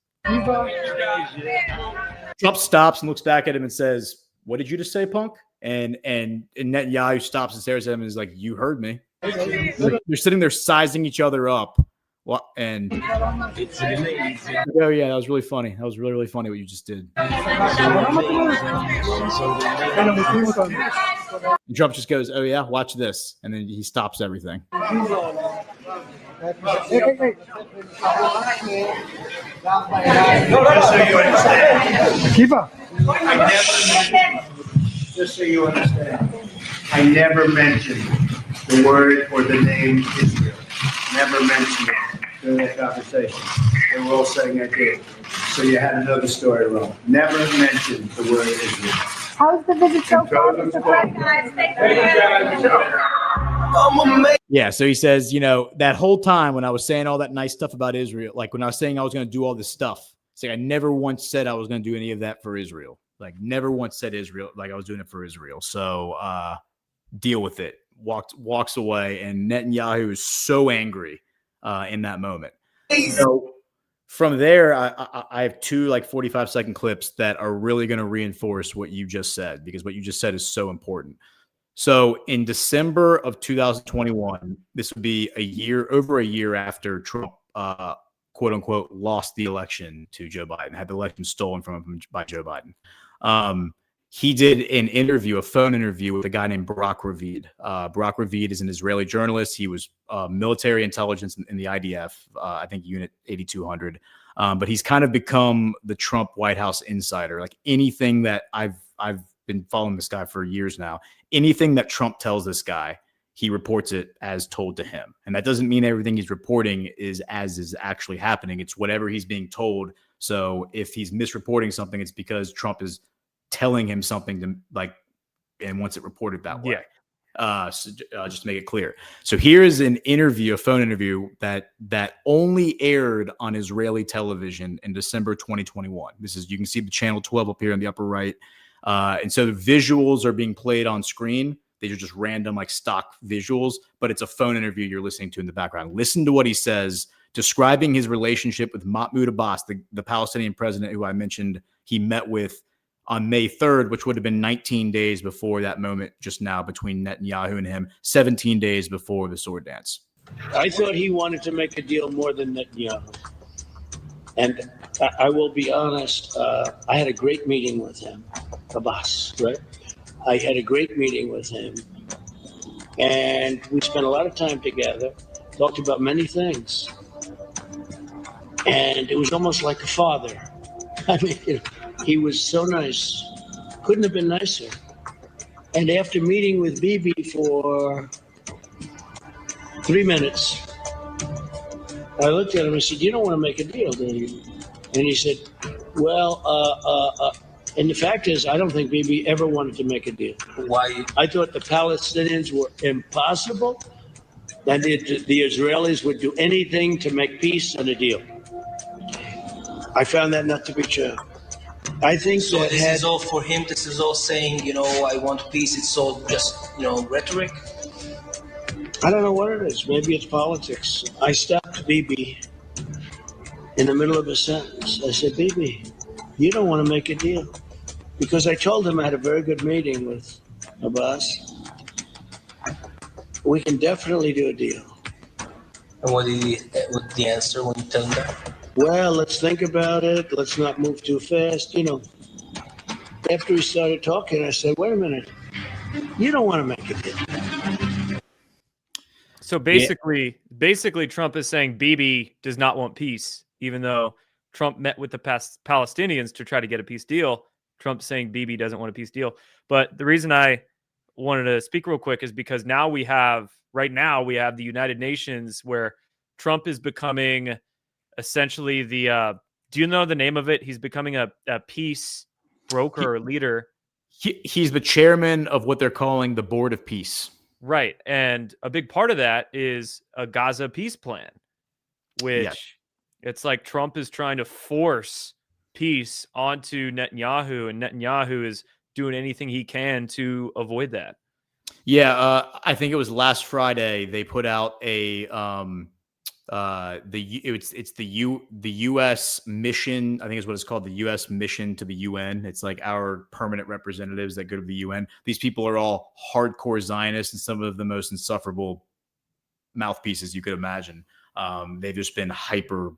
Trump stops and looks back at him and says, "What did you just say, punk?" And Netanyahu stops and stares at him and is like, "You heard me." They're sitting there sizing each other up. Well, and It's amazing. oh yeah, that was really funny. That was really, really funny what you just did. And Trump just goes, "Oh yeah, watch this," and then he stops everything. Just so you understand, I never mentioned the word or the name Israel. Never mentioned it. during that conversation. They were all saying I did. So you had another story wrong. Never mentioned the word Israel. How's the visit so far, Mr. President? Yeah, so he says, that whole time when I was saying all that nice stuff about Israel, like when I was saying I was going to do all this stuff, it's like I never once said I was going to do any of that for Israel. Like never once said Israel, like I was doing it for Israel. So deal with it. Walks away, and Netanyahu is so angry in that moment. So from there, I have two 45-second clips that are really going to reinforce what you just said, because what you just said is so important. So in December of 2021, this would be over a year after Trump, quote unquote, lost the election to Joe Biden, had the election stolen from him by Joe Biden. He did a phone interview with a guy named Barak Ravid. Barak Ravid is an Israeli journalist. He was military intelligence in the IDF, I think Unit 8200. But he's kind of become the Trump White House insider. Like anything that I've been following this guy for years now. Anything that Trump tells this guy, he reports it as told to him. And that doesn't mean everything he's reporting is actually happening. It's whatever he's being told. So if he's misreporting something, it's because Trump is telling him something and wants it reported that way. So, just to make it clear. So here is an interview, a phone interview that only aired on Israeli television in December 2021. You can see the channel 12 up here in the upper right. And so the visuals are being played on screen. These are just random stock visuals, but it's a phone interview you're listening to in the background. Listen to what he says, describing his relationship with Mahmoud Abbas, the Palestinian president who I mentioned he met with on May 3rd, which would have been 19 days before that moment just now between Netanyahu and him, 17 days before the sword dance. I thought he wanted to make a deal more than Netanyahu. And I will be honest, I had a great meeting with him, Abbas, right? I had a great meeting with him. And we spent a lot of time together, talked about many things. And it was almost like a father. I mean, he was so nice. Couldn't have been nicer. And after meeting with Bibi for 3 minutes, I looked at him and said, "You don't want to make a deal, do you?" And he said, "Well, and the fact is, I don't think Bibi ever wanted to make a deal." Why? I thought the Palestinians were impossible, and the Israelis would do anything to make peace and a deal. I found that not to be true. I think So that this is all for him. This is all saying, I want peace. It's all just, rhetoric. I don't know what it is. Maybe it's politics. I stopped Bibi in the middle of a sentence. I said, "Bibi, you don't want to make a deal." Because I told him I had a very good meeting with Abbas. We can definitely do a deal. And what the answer when you tell him that? Well, let's think about it. Let's not move too fast. After we started talking, I said, "Wait a minute. You don't want to make a deal." So basically, Trump is saying Bibi does not want peace, even though Trump met with the Palestinians to try to get a peace deal. Trump's saying Bibi doesn't want a peace deal. But the reason I wanted to speak real quick is because right now we have the United Nations, where Trump is becoming essentially do you know the name of it? He's becoming a peace broker or leader. He's the chairman of what they're calling the Board of Peace. Right. And a big part of that is a Gaza peace plan, which it's like Trump is trying to force peace onto Netanyahu, and Netanyahu is doing anything he can to avoid that. Yeah, I think it was last Friday they put out the U.S. mission. I think is what it's called, the U.S. mission to the UN. It's like our permanent representatives that go to the UN. These people are all hardcore Zionists and some of the most insufferable mouthpieces you could imagine. They've just been hyper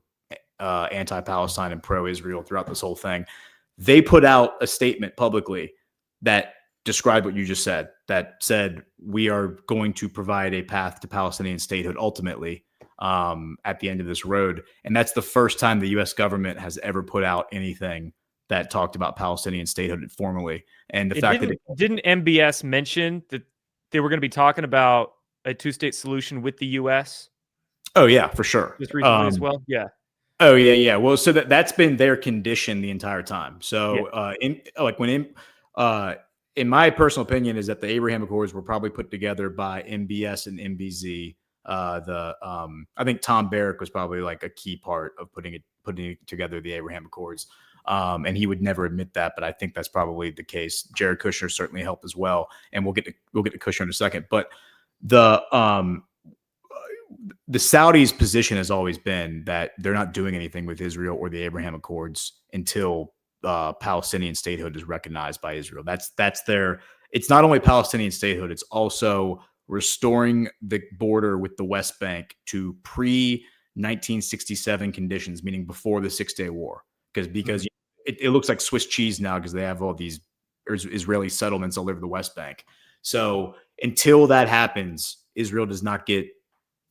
anti-Palestine and pro-Israel throughout this whole thing. They put out a statement publicly that described what you just said, that said we are going to provide a path to Palestinian statehood ultimately at the end of this road. And that's the first time the U.S. government has ever put out anything that talked about Palestinian statehood formally. And didn't MBS mention that they were going to be talking about a two-state solution with the U.S.? Oh yeah, for sure. Just recently as well. Yeah. Oh yeah. Well, so that's been their condition the entire time. So in my personal opinion, is that the Abraham Accords were probably put together by MBS and MBZ. I think Tom Barrack was probably like a key part of putting together the Abraham Accords. And he would never admit that, but I think that's probably the case. Jared Kushner certainly helped as well, and we'll get to Kushner in a second. But the Saudis' position has always been that they're not doing anything with Israel or the Abraham Accords until Palestinian statehood is recognized by Israel. That's their. It's not only Palestinian statehood; it's also restoring the border with the West Bank to pre-1967 conditions, meaning before the 6 Day War. Because it looks like Swiss cheese now because they have all these Israeli settlements all over the West Bank. So until that happens, Israel does not get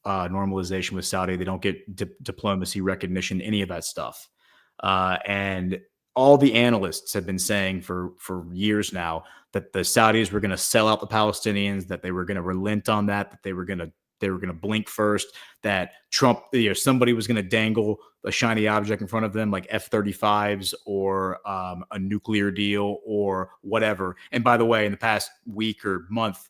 normalization with Saudi. They don't get diplomacy recognition, any of that stuff. And all the analysts have been saying for years now that the Saudis were going to sell out the Palestinians, that they were going to relent on that they were going to blink first, that Trump, somebody was going to dangle a shiny object in front of them like F-35s or a nuclear deal or whatever. And by the way, in the past week or month,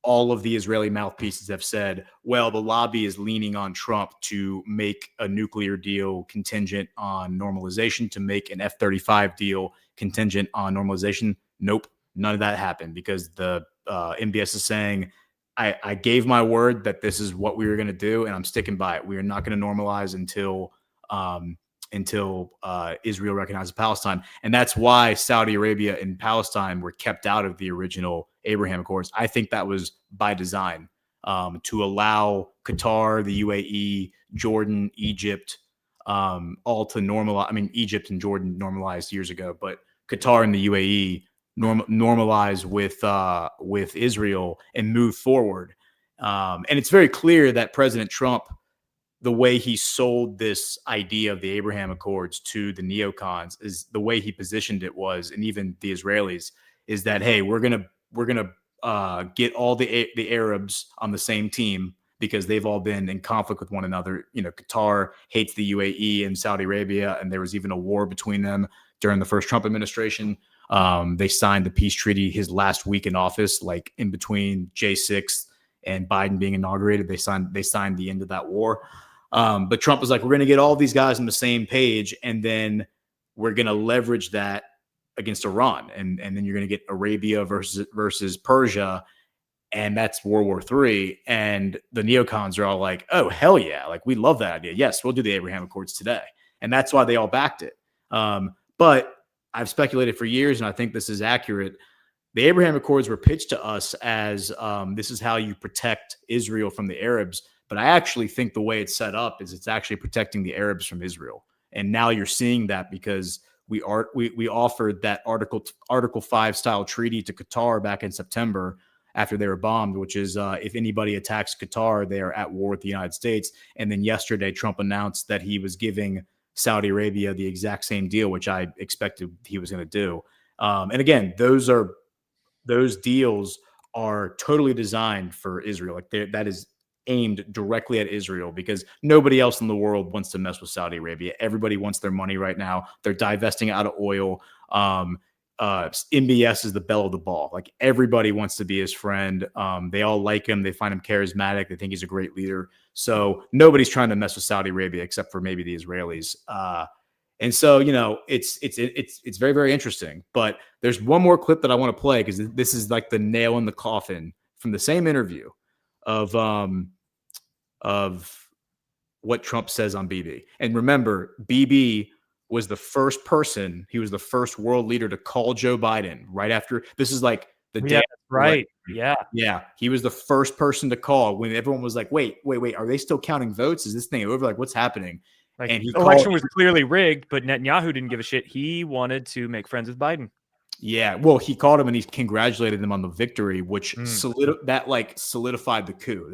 all of the Israeli mouthpieces have said, well, the lobby is leaning on Trump to make a nuclear deal contingent on normalization, to make an F-35 deal contingent on normalization. Nope, none of that happened because the MBS is saying, I gave my word that this is what we were going to do, and I'm sticking by it. We are not going to normalize until Israel recognizes Palestine. And that's why Saudi Arabia and Palestine were kept out of the original Abraham Accords. I think that was by design, to allow Qatar, the UAE, Jordan, Egypt, all to normalize. I mean, Egypt and Jordan normalized years ago, but Qatar and the UAE normalize with Israel and move forward. And it's very clear that President Trump, the way he sold this idea of the Abraham Accords to the neocons, is the way he positioned it was, and even the Israelis, is that, hey, we're gonna get all the Arabs on the same team because they've all been in conflict with one another. Qatar hates the UAE and Saudi Arabia, and there was even a war between them during the first Trump administration. They signed the peace treaty his last week in office, like in between J6 and Biden being inaugurated. They signed the end of that war. But Trump was like, we're going to get all these guys on the same page, and then we're going to leverage that against Iran. And then you're going to get Arabia versus Persia, and that's World War III. And the neocons are all like, oh, hell yeah. Like, we love that idea. Yes, we'll do the Abraham Accords today. And that's why they all backed it. But I've speculated for years, and I think this is accurate. The Abraham Accords were pitched to us as this is how you protect Israel from the Arabs. But I actually think the way it's set up is it's actually protecting the Arabs from Israel. And now you're seeing that because we offered that Article 5 style treaty to Qatar back in September after they were bombed, which is if anybody attacks Qatar, they are at war with the United States. And then yesterday, Trump announced that he was giving Saudi Arabia the exact same deal, which I expected he was going to do. And again, those deals are totally designed for Israel. Like that is aimed directly at Israel because nobody else in the world wants to mess with Saudi Arabia. Everybody wants their money right now. They're divesting out of oil. MBS is the belle of the ball. Like everybody wants to be his friend. They all like him. They find him charismatic. They think he's a great leader. So nobody's trying to mess with Saudi Arabia except for maybe the Israelis. And so, it's very, very interesting. But there's one more clip that I want to play because this is like the nail in the coffin from the same interview of what Trump says on BB. And remember, BB was the first person, he was the first world leader to call Joe Biden right after. This is like the day. Right. Yeah. He was the first person to call when everyone was like, wait, are they still counting votes? Is this thing over? Like, what's happening? Like, and the election was clearly rigged, but Netanyahu didn't give a shit. He wanted to make friends with Biden. Yeah, well, he called him and he congratulated him on the victory, which solidified the coup.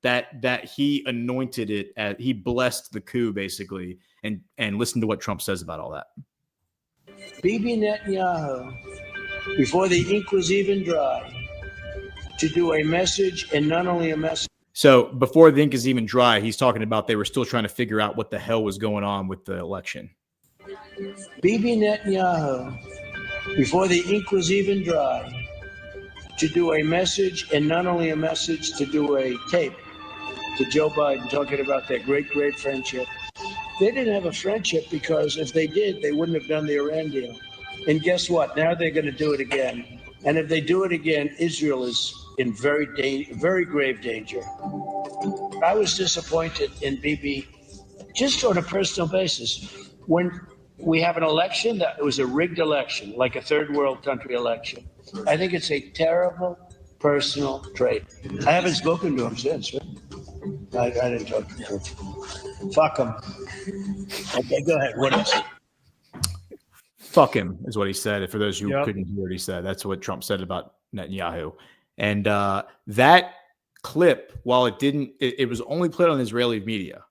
That he anointed it, he blessed the coup basically, and listen to what Trump says about all that. Bibi Netanyahu, before the ink was even dry, to do a message, and not only a message. So before the ink is even dry, he's talking about they were still trying to figure out what the hell was going on with the election. Bibi Netanyahu, before the ink was even dry, to do a message, and not only a message, to do a tape to Joe Biden talking about their great, great friendship. They didn't have a friendship because if they did, they wouldn't have done the Iran deal. And guess what? Now they're going to do it again. And if they do it again, Israel is in very grave danger. I was disappointed in Bibi just on a personal basis. When we have an election that was a rigged election, like a third world country election, I think it's a terrible personal trait. I haven't spoken to him since. Right? I didn't talk to him. Fuck him. Okay, go ahead. What else? Fuck him is what he said. For those who Yep. couldn't hear what he said, that's what Trump said about Netanyahu. And that clip, while it was only played on Israeli media.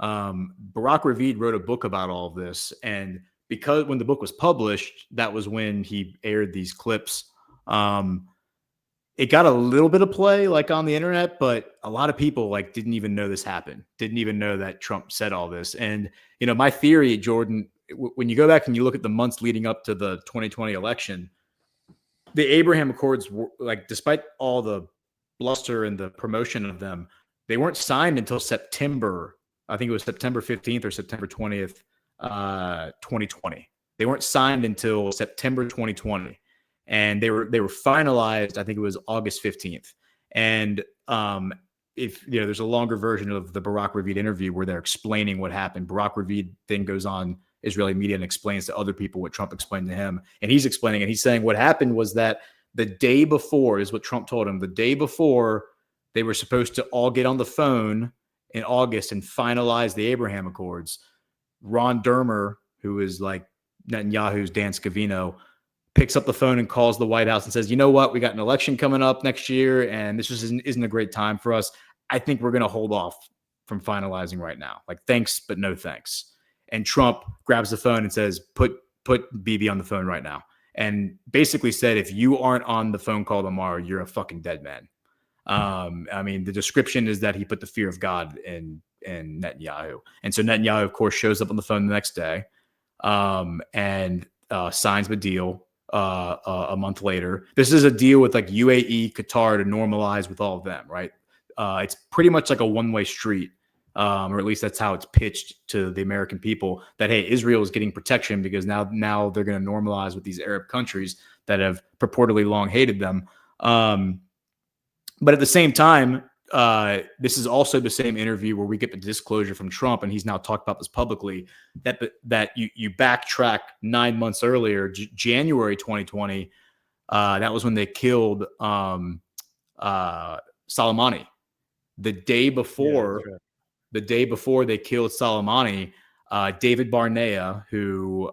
Barack Ravid wrote a book about all of this, and because when the book was published, that was when he aired these clips. It got a little bit of play like on the internet, but a lot of people like didn't even know this happened, didn't even know that Trump said all this. And my theory, Jordan, when you go back and you look at the months leading up to the 2020 election, the Abraham Accords were, like, despite all the bluster and the promotion of them, they weren't signed until September. I think it was September 15th or September 20th, 2020. They weren't signed until September 2020, and they were finalized. I think it was August 15th. And if there's a longer version of the Barack Ravid interview where they're explaining what happened. Barack Ravid then goes on Israeli media and explains to other people what Trump explained to him, and he's explaining it. He's saying what happened was that the day before, is what Trump told him, the day before they were supposed to all get on the phone in August and finalize the Abraham Accords, Ron Dermer, who is like Netanyahu's Dan Scavino, picks up the phone and calls the White House and says, you know what, we got an election coming up next year, and this just isn't a great time for us. I think we're going to hold off from finalizing right now. Like, thanks, but no thanks. And Trump grabs the phone and says, put Bibi on the phone right now. And basically said, if you aren't on the phone call tomorrow, you're a fucking dead man. I mean, the description is that he put the fear of God in Netanyahu. And so Netanyahu, of course, shows up on the phone the next day and signs the deal a month later. This is a deal with like U.A.E., Qatar to normalize with all of them, right? It's pretty much like a one-way street, or at least that's how it's pitched to the American people, that, hey, Israel is getting protection because now they're going to normalize with these Arab countries that have purportedly long hated them. But at the same time, this is also the same interview where we get the disclosure from Trump, and he's now talked about this publicly, that you backtrack 9 months earlier, January 2020, that was when they killed Soleimani. The day before they killed Soleimani, David Barnea, who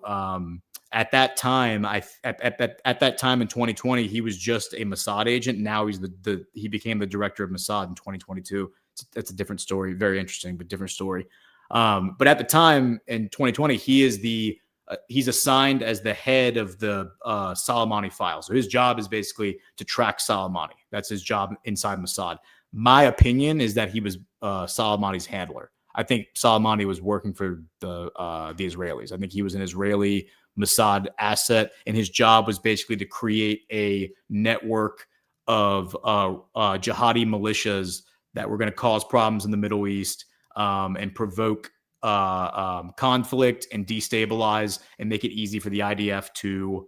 at that time, at that time in 2020, he was just a Mossad agent. Now he became the director of Mossad in 2022. That's a different story. Very interesting, but different story. But at the time in 2020, he's assigned as the head of the Soleimani file. So his job is basically to track Soleimani. That's his job inside Mossad. My opinion is that he was Soleimani's handler. I think Soleimani was working for the Israelis. I think he was an Israeli Mossad asset, and his job was basically to create a network of jihadi militias that were going to cause problems in the Middle East and provoke conflict and destabilize and make it easy for the IDF to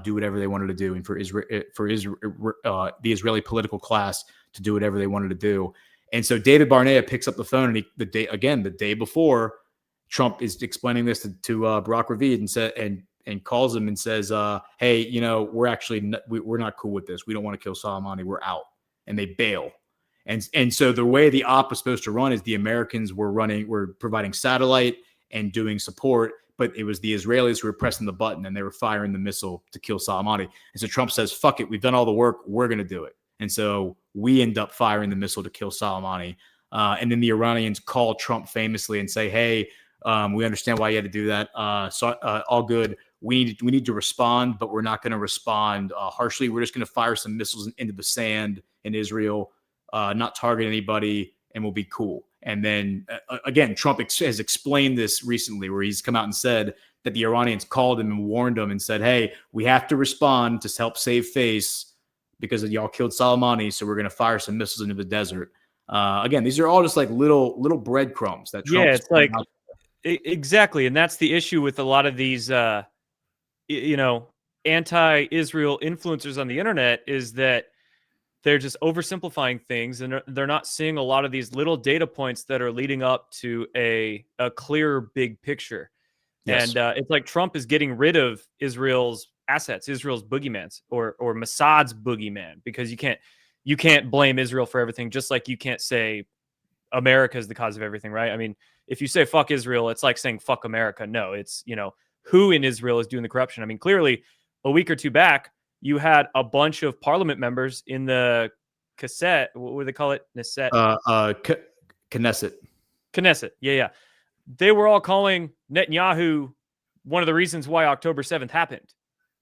do whatever they wanted to do, and for the Israeli political class to do whatever they wanted to do. And so David Barnea picks up the phone, and the day before, Trump is explaining this to Barack Ravid and calls him and says, "Hey, we're not cool with this. We don't want to kill Soleimani. We're out." And they bail. And so the way the op was supposed to run is the Americans were providing satellite and doing support, but it was the Israelis who were pressing the button and they were firing the missile to kill Soleimani. And so Trump says, "Fuck it, we've done all the work. We're going to do it." And so we end up firing the missile to kill Soleimani. And then the Iranians call Trump famously and say, "Hey, we understand why you had to do that. All good. We need to respond, but we're not going to respond harshly. We're just going to fire some missiles into the sand in Israel, not target anybody, and we'll be cool. And then again, Trump has explained this recently, where he's come out and said that the Iranians called him and warned him and said, hey, we have to respond to help save face because y'all killed Soleimani, so we're going to fire some missiles into the desert. Again, these are all just like little breadcrumbs that Trump. Yeah, it's like exactly, and that's the issue with a lot of these, anti-Israel influencers on the internet, is that they're just oversimplifying things, and they're not seeing a lot of these little data points that are leading up to a clear big picture. Yes. And it's like Trump is getting rid of Israel's assets, Israel's boogeymans, or Mossad's boogeyman, because you can't blame Israel for everything, just like you can't say America is the cause of everything, right? I mean, if you say fuck Israel, it's like saying fuck America. No, it's, who in Israel is doing the corruption. I mean, clearly a week or two back, you had a bunch of parliament members in the cassette. What would they call it? Knesset. Knesset. Yeah. They were all calling Netanyahu one of the reasons why October 7th happened.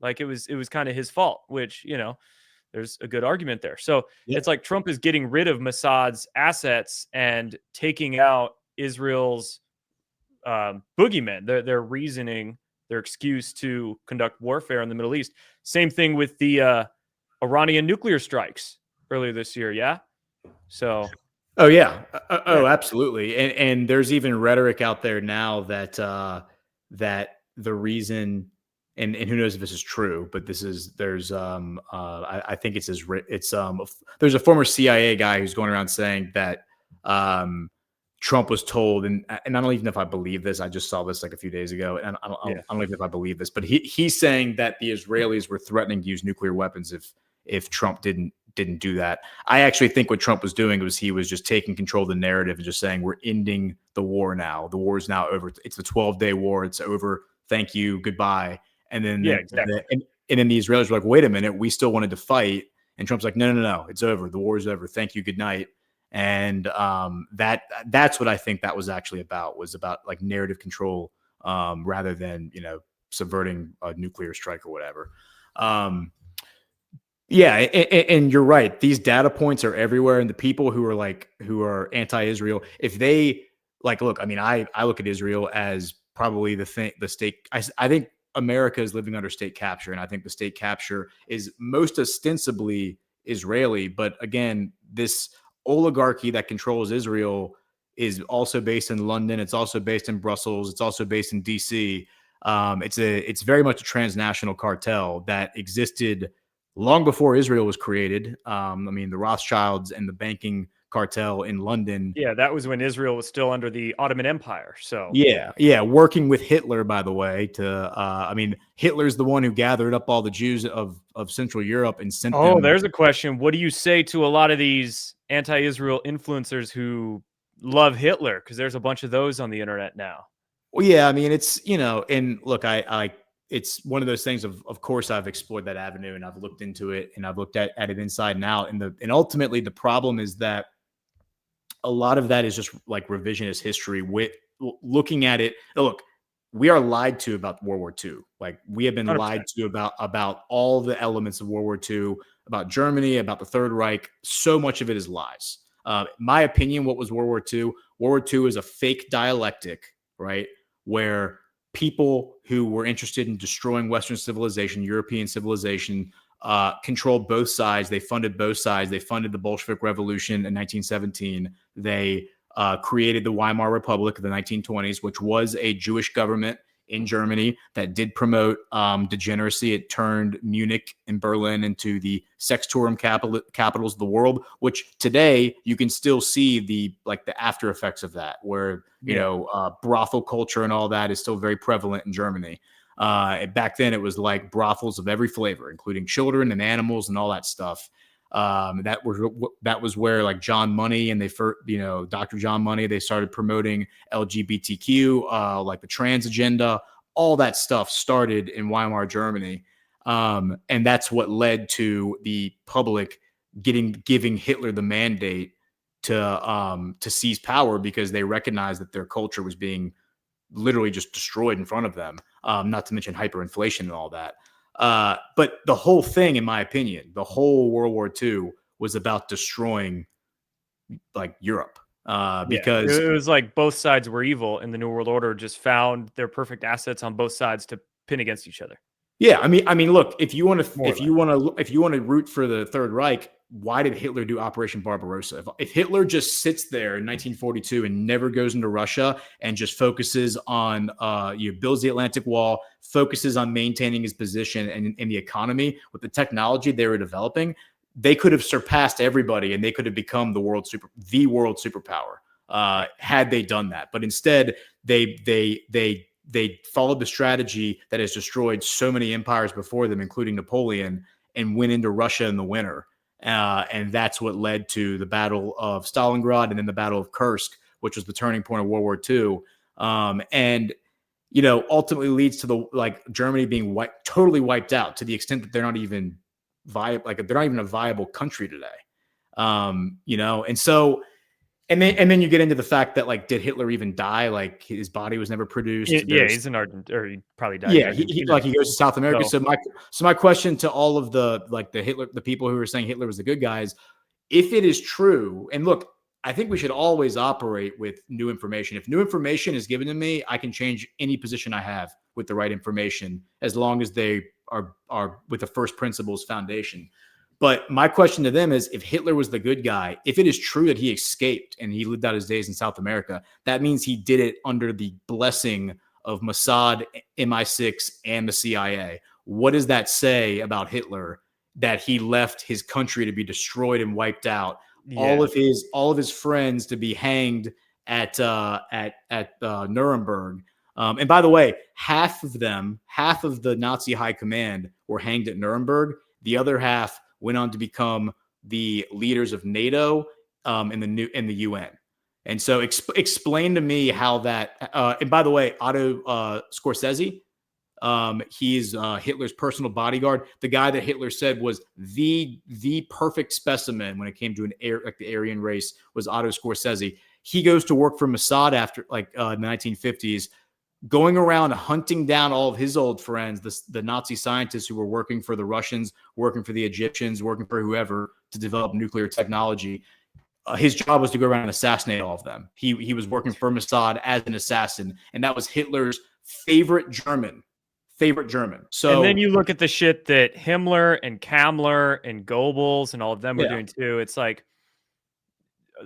Like it was kind of his fault, which, there's a good argument there. So It's like Trump is getting rid of Mossad's assets and taking out Israel's boogeymen, their reasoning, their excuse to conduct warfare in the Middle East. Same thing with the Iranian nuclear strikes earlier this year. Yeah. So. Oh yeah. Absolutely. And there's even rhetoric out there now that the reason, and who knows if this is true, but there's I think there's a former CIA guy who's going around saying that Trump was told, and I don't even know if I believe this. I just saw this like a few days ago, and I don't even know if I believe this, but he's saying that the Israelis were threatening to use nuclear weapons if Trump didn't do that. I actually think what Trump was doing was he was just taking control of the narrative and just saying, we're ending the war now. The war is now over. It's the 12-day war. It's over. Thank you. Goodbye. And then, exactly. and then the Israelis were like, wait a minute, we still wanted to fight. And Trump's like, no, it's over. The war is over. Thank you. Good night. And that's what I think that was actually about, like narrative control rather than, subverting a nuclear strike or whatever. Yeah, and you're right. These data points are everywhere, and the people who are anti-Israel, if they look, I mean, I look at Israel as probably the state. I think America is living under state capture, and I think the state capture is most ostensibly Israeli. But again, this oligarchy that controls Israel is also based in London. It's also based in Brussels. It's also based in DC. It's very much a transnational cartel that existed long before Israel was created. I mean, the Rothschilds and the banking cartel in London. Yeah, that was when Israel was still under the Ottoman Empire. So yeah, working with Hitler, by the way. I mean, Hitler's the one who gathered up all the Jews of Central Europe and sent them. Oh, there's a question. What do you say to a lot of these anti-Israel influencers who love Hitler? Because there's a bunch of those on the internet now. Well, yeah, I mean, it's, and look, it's one of those things of course I've explored that avenue and I've looked into it and I've looked at it inside and out. And ultimately the problem is that a lot of that is just like revisionist history with looking at it. Look, we are lied to about World War II. Like we have been 100%. Lied to about all the elements of World War II, about Germany, about the Third Reich. So much of it is lies. My opinion, what was World War II? World War II is a fake dialectic, right? Where people who were interested in destroying Western civilization, European civilization, controlled both sides. They funded both sides. They funded the Bolshevik Revolution in 1917. They created the Weimar Republic of the 1920s, which was a Jewish government in Germany that did promote degeneracy. It turned Munich and Berlin into the sex tourism capitals of the world, which today you can still see the after effects of that, where brothel culture and all that is still very prevalent in Germany. Back then it was like brothels of every flavor, including children and animals and all that stuff. That was where like John Money and Dr. John Money, they started promoting LGBTQ, like the trans agenda, all that stuff started in Weimar Germany. And that's what led to the public giving Hitler the mandate to seize power, because they recognized that their culture was being literally just destroyed in front of them. Not to mention hyperinflation and all that. But the whole thing, in my opinion, the whole World War II was about destroying like Europe. because it was like both sides were evil, and the New World Order just found their perfect assets on both sides to pin against each other. yeah, I mean, look, if you want More or to root for the Third Reich, why did Hitler do Operation Barbarossa? If Hitler just sits there in 1942 and never goes into Russia and just focuses on, builds the Atlantic Wall, focuses on maintaining his position and in the economy with the technology they were developing, they could have surpassed everybody and they could have become the world superpower had they done that. But instead, they followed the strategy that has destroyed so many empires before them, including Napoleon, and went into Russia in the winter. And that's what led to the Battle of Stalingrad and then the Battle of Kursk, which was the turning point of World War II. And ultimately leads to Germany being totally wiped out to the extent that they're not even viable. Like they're not even a viable country today. And so. And then you get into the fact that did Hitler even die? Like his body was never produced. Yeah, he's in Argentina, or he probably died. Yeah, in he goes to South America. So my question to all of the people who are saying Hitler was the good guys, if it is true, and look, I think we should always operate with new information. If new information is given to me, I can change any position I have with the right information as long as they are with the first principles foundation. But my question to them is, if Hitler was the good guy, if it is true that he escaped and he lived out his days in South America, that means he did it under the blessing of Mossad, MI6, and the CIA. What does that say about Hitler, that he left his country to be destroyed and wiped out, all of his friends to be hanged at Nuremberg? And by the way, half of the Nazi high command were hanged at Nuremberg. The other half went on to become the leaders of NATO in the UN. And so explain to me how that, and by the way, Otto Scorsese, he's Hitler's personal bodyguard. The guy that Hitler said was the perfect specimen when it came to the Aryan race was Otto Scorsese. He goes to work for Mossad after the 1950s, going around hunting down all of his old friends, the Nazi scientists who were working for the Russians, working for the Egyptians, working for whoever to develop nuclear technology. His job was to go around and assassinate all of them. He was working for Mossad as an assassin, and that was Hitler's favorite German. So, and then you look at the shit that Himmler and Kammler and Goebbels and all of them were doing too. It's like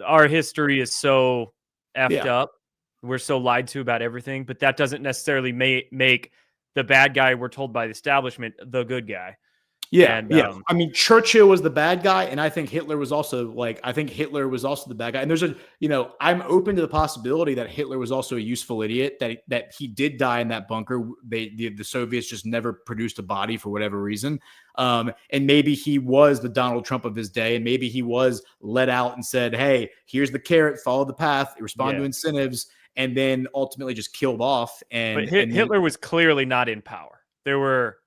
our history is so effed up. We're so lied to about everything, but that doesn't necessarily make the bad guy we're told by the establishment the good guy. I mean, Churchill was the bad guy, and I think Hitler was also the bad guy. And there's I'm open to the possibility that Hitler was also a useful idiot, that he did die in that bunker. The Soviets just never produced a body for whatever reason. And maybe he was the Donald Trump of his day, and maybe he was let out and said, "Hey, here's the carrot, follow the path, respond to incentives," and then ultimately just killed off. Hitler was clearly not in power. There were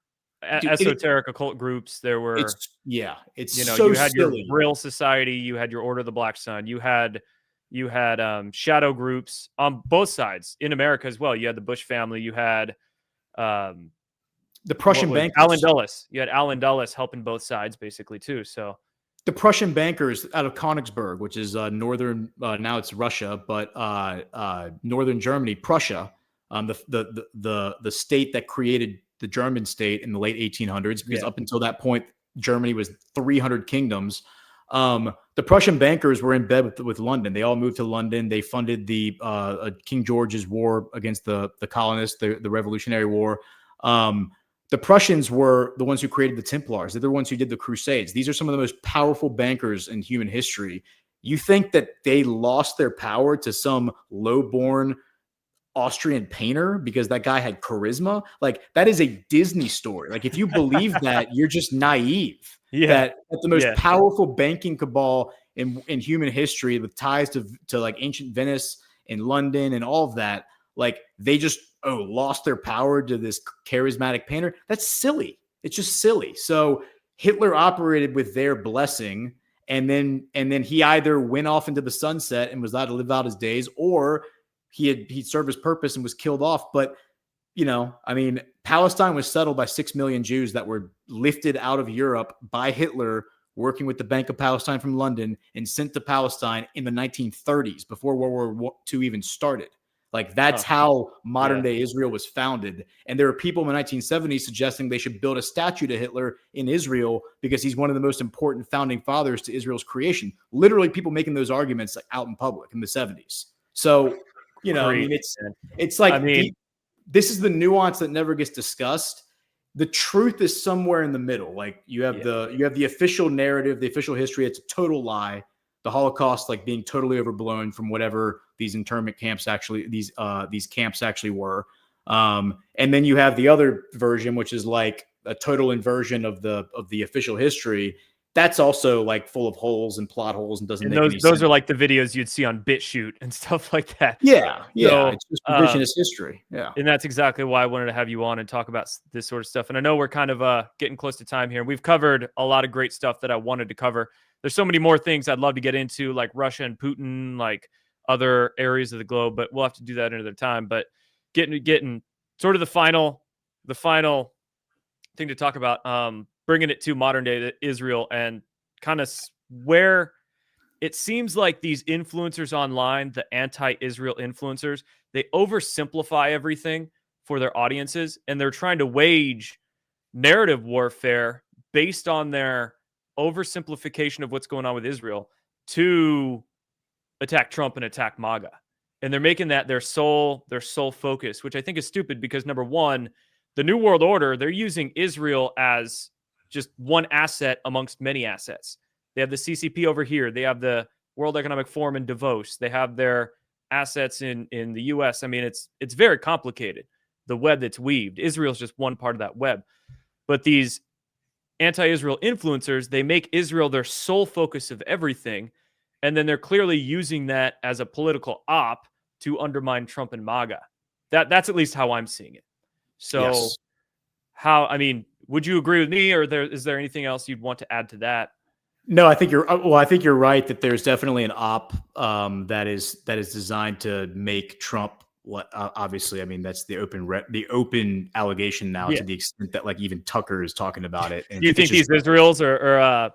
esoteric occult groups. There were, you had silly. Your Brill Society, you had your Order of the Black Sun, you had shadow groups on both sides in America as well. You had the Bush family, you had the Prussian bankers. Alan Dulles. You had Alan Dulles helping both sides basically too. So the Prussian bankers out of Königsberg, which is northern, now it's Russia, but northern Germany, Prussia, the state that created the German state in the late 1800s, because up until that point, Germany was 300 kingdoms. The Prussian bankers were in bed with London. They all moved to London. They funded the King George's war against the colonists, the Revolutionary War. The Prussians were the ones who created the Templars. They're the ones who did the Crusades. These are some of the most powerful bankers in human history. You think that they lost their power to some lowborn Austrian painter because that guy had charisma? Like, that is a Disney story. Like, if you believe that, you're just naive. That the most powerful banking cabal in human history, with ties to like ancient Venice and London and all of that, like, they just lost their power to this charismatic painter. That's silly. It's just silly. So Hitler operated with their blessing, and then he either went off into the sunset and was allowed to live out his days, or he served his purpose and was killed off. But, I mean, Palestine was settled by 6 million Jews that were lifted out of Europe by Hitler working with the Bank of Palestine from London and sent to Palestine in the 1930s before World War II even started. Like that's how modern day Israel was founded. And there were people in the 1970s suggesting they should build a statue to Hitler in Israel because he's one of the most important founding fathers to Israel's creation. Literally people making those arguments like out in public in the 70s. So, you know, Crazy, I mean, it's like, I mean, this is the nuance that never gets discussed. The truth is somewhere in the middle. Like you have the official narrative, the official history. It's a total lie. The Holocaust, like being totally overblown from whatever these internment camps actually, these camps actually were. And then you have the other version, which is like a total inversion of the official history. That's also like full of holes and plot holes and doesn't make any sense. Those are like the videos you'd see on BitChute and stuff like that. Yeah. So, it's just revisionist history. Yeah. And that's exactly why I wanted to have you on and talk about this sort of stuff. And I know we're kind of getting close to time here. We've covered a lot of great stuff that I wanted to cover. There's so many more things I'd love to get into, like Russia and Putin, like other areas of the globe, but we'll have to do that another time. But getting sort of the final thing to talk about, bringing it to modern day Israel and kind of where it seems like these influencers online, the anti-Israel influencers, they oversimplify everything for their audiences, and they're trying to wage narrative warfare based on their oversimplification of what's going on with Israel to attack Trump and attack MAGA. And they're making that their sole focus, which I think is stupid because number one, the New World Order, they're using Israel as just one asset amongst many assets. They have the CCP over here. They have the World Economic Forum in Davos. They have their assets in the U.S. I mean, it's very complicated, the web that's weaved. Israel's just one part of that web. But these anti-Israel influencers, they make Israel their sole focus of everything. And then they're clearly using that as a political op to undermine Trump and MAGA. That's at least how I'm seeing it. So would you agree with me, or is there anything else you'd want to add to that? No, I think you're right that there's definitely an op that is designed to make Trump. Obviously, I mean that's the open allegation now to the extent that like even Tucker is talking about it. And do you think these Israels are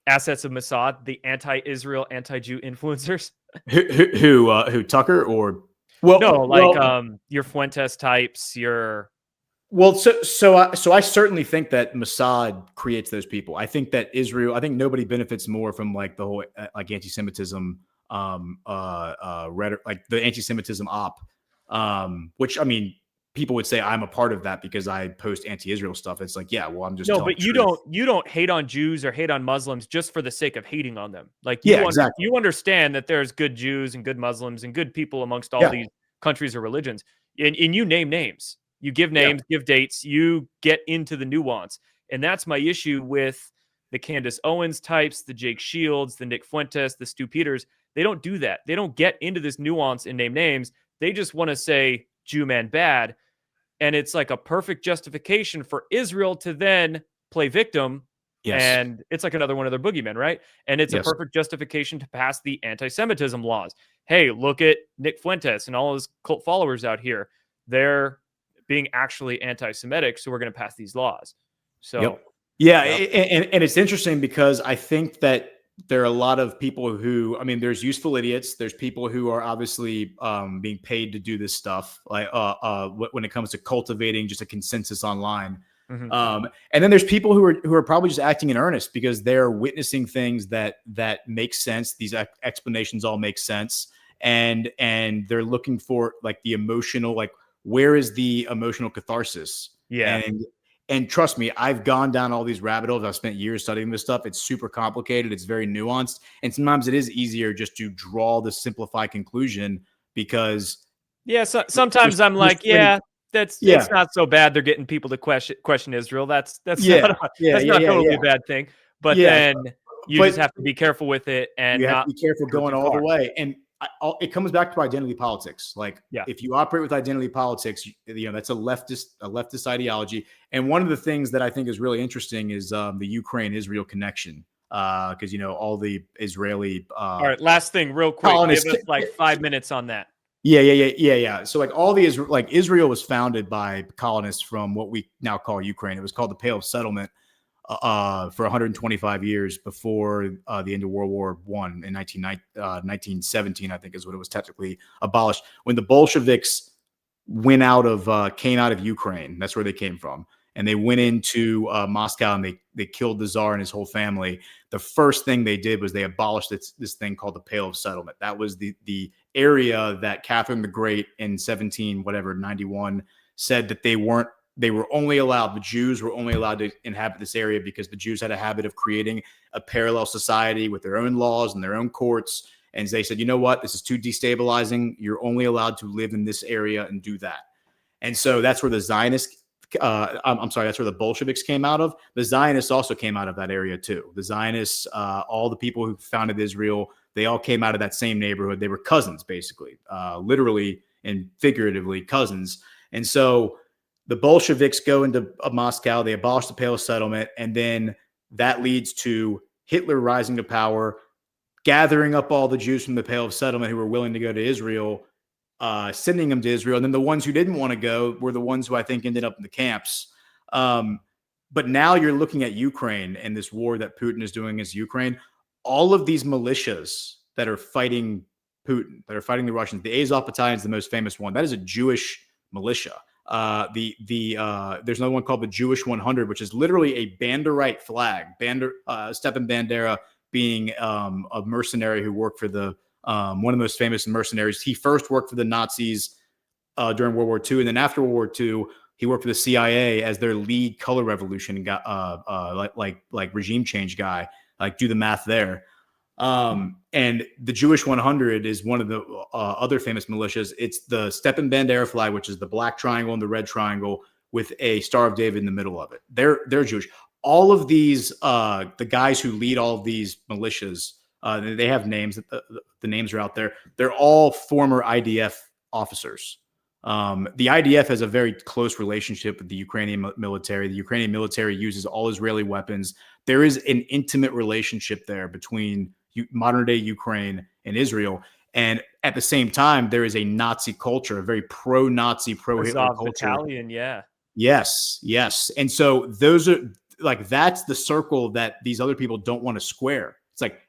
assets of Mossad, the anti-Israel, anti-Jew influencers? Who Tucker or your Fuentes types, your. Well, so I certainly think that Mossad creates those people. I think that I think nobody benefits more from like the whole like anti-Semitism, rhetoric, like the anti-Semitism op, which I mean, people would say I'm a part of that because I post anti-Israel stuff. It's like, yeah, well, I'm just but you don't hate on Jews or hate on Muslims just for the sake of hating on them. Like exactly. You understand that there's good Jews and good Muslims and good people amongst all these countries or religions, and you name names. You give names, give dates, you get into the nuance. And that's my issue with the Candace Owens types, the Jake Shields, the Nick Fuentes, the Stu Peters. They don't do that. They don't get into this nuance and name names. They just want to say Jew man bad. And it's like a perfect justification for Israel to then play victim. Yes. And it's like another one of their boogeymen, right? And it's a perfect justification to pass the anti-Semitism laws. Hey, look at Nick Fuentes and all his cult followers out here. They're being actually anti-Semitic, so we're going to pass these laws. So, and it's interesting because I think that there are a lot of people who, I mean, there's useful idiots. There's people who are obviously being paid to do this stuff, like when it comes to cultivating just a consensus online. Mm-hmm. And then there's people who are probably just acting in earnest because they're witnessing things that make sense. These explanations all make sense, and they're looking for like the emotional, like, where is the emotional catharsis? Yeah. And trust me, I've gone down all these rabbit holes. I've spent years studying this stuff. It's super complicated. It's very nuanced. And sometimes it is easier just to draw the simplified conclusion because. Yeah. So sometimes I'm like, it's not so bad. They're getting people to question Israel. That's not totally a bad thing. But then you just have to be careful with it. And you have to be careful going all the way. And it comes back to identity politics. Like if you operate with identity politics, that's a leftist ideology. And one of the things that I think is really interesting is the Ukraine-Israel connection. Because, all the Israeli. All right. Last thing real quick. Give us like 5 minutes on that. Yeah. So like all the Israel was founded by colonists from what we now call Ukraine. It was called the Pale of Settlement. for 125 years before the end of World War I in 1917, I think is when it was technically abolished. When the Bolsheviks came out of Ukraine, that's where they came from, and they went into Moscow and they killed the Tsar and his whole family. The first thing they did was they abolished this thing called the Pale of Settlement. That was the area that Catherine the Great in 91 said that they were only allowed, the Jews were only allowed to inhabit this area because the Jews had a habit of creating a parallel society with their own laws and their own courts. And they said, you know what, this is too destabilizing. You're only allowed to live in this area and do that. And so that's where the Zionists, that's where the Bolsheviks came out of. The Zionists also came out of that area too. The Zionists, all the people who founded Israel, they all came out of that same neighborhood. They were cousins, basically, literally and figuratively cousins. And so the Bolsheviks go into Moscow, they abolish the Pale Settlement, and then that leads to Hitler rising to power, gathering up all the Jews from the Pale Settlement who were willing to go to Israel, sending them to Israel. And then the ones who didn't want to go were the ones who I think ended up in the camps. But now you're looking at Ukraine and this war that Putin is doing against Ukraine. All of these militias that are fighting Putin, that are fighting the Russians, the Azov Battalion is the most famous one. That is a Jewish militia. There's another one called the Jewish 100, which is literally a Banderite flag. Stepan Bandera being a mercenary who worked for the one of the most famous mercenaries. He first worked for the Nazis during World War II, and then after World War II, he worked for the CIA as their lead color revolution like regime change guy. Like, do the math there. And the Jewish 100 is one of the other famous militias. It's the Stepan Bandera flag, which is the black triangle and the red triangle with a Star of David in the middle of it. They're Jewish. All of these, the guys who lead all of these militias, they have names. The names are out there. They're all former IDF officers. The IDF has a very close relationship with the Ukrainian military. The Ukrainian military uses all Israeli weapons. There is an intimate relationship there between modern day Ukraine and Israel. And at the same time, there is a Nazi culture, a very pro-Nazi, pro-Hitler culture. Battalion, yeah. Yes. And so those are that's the circle that these other people don't want to square. It's like,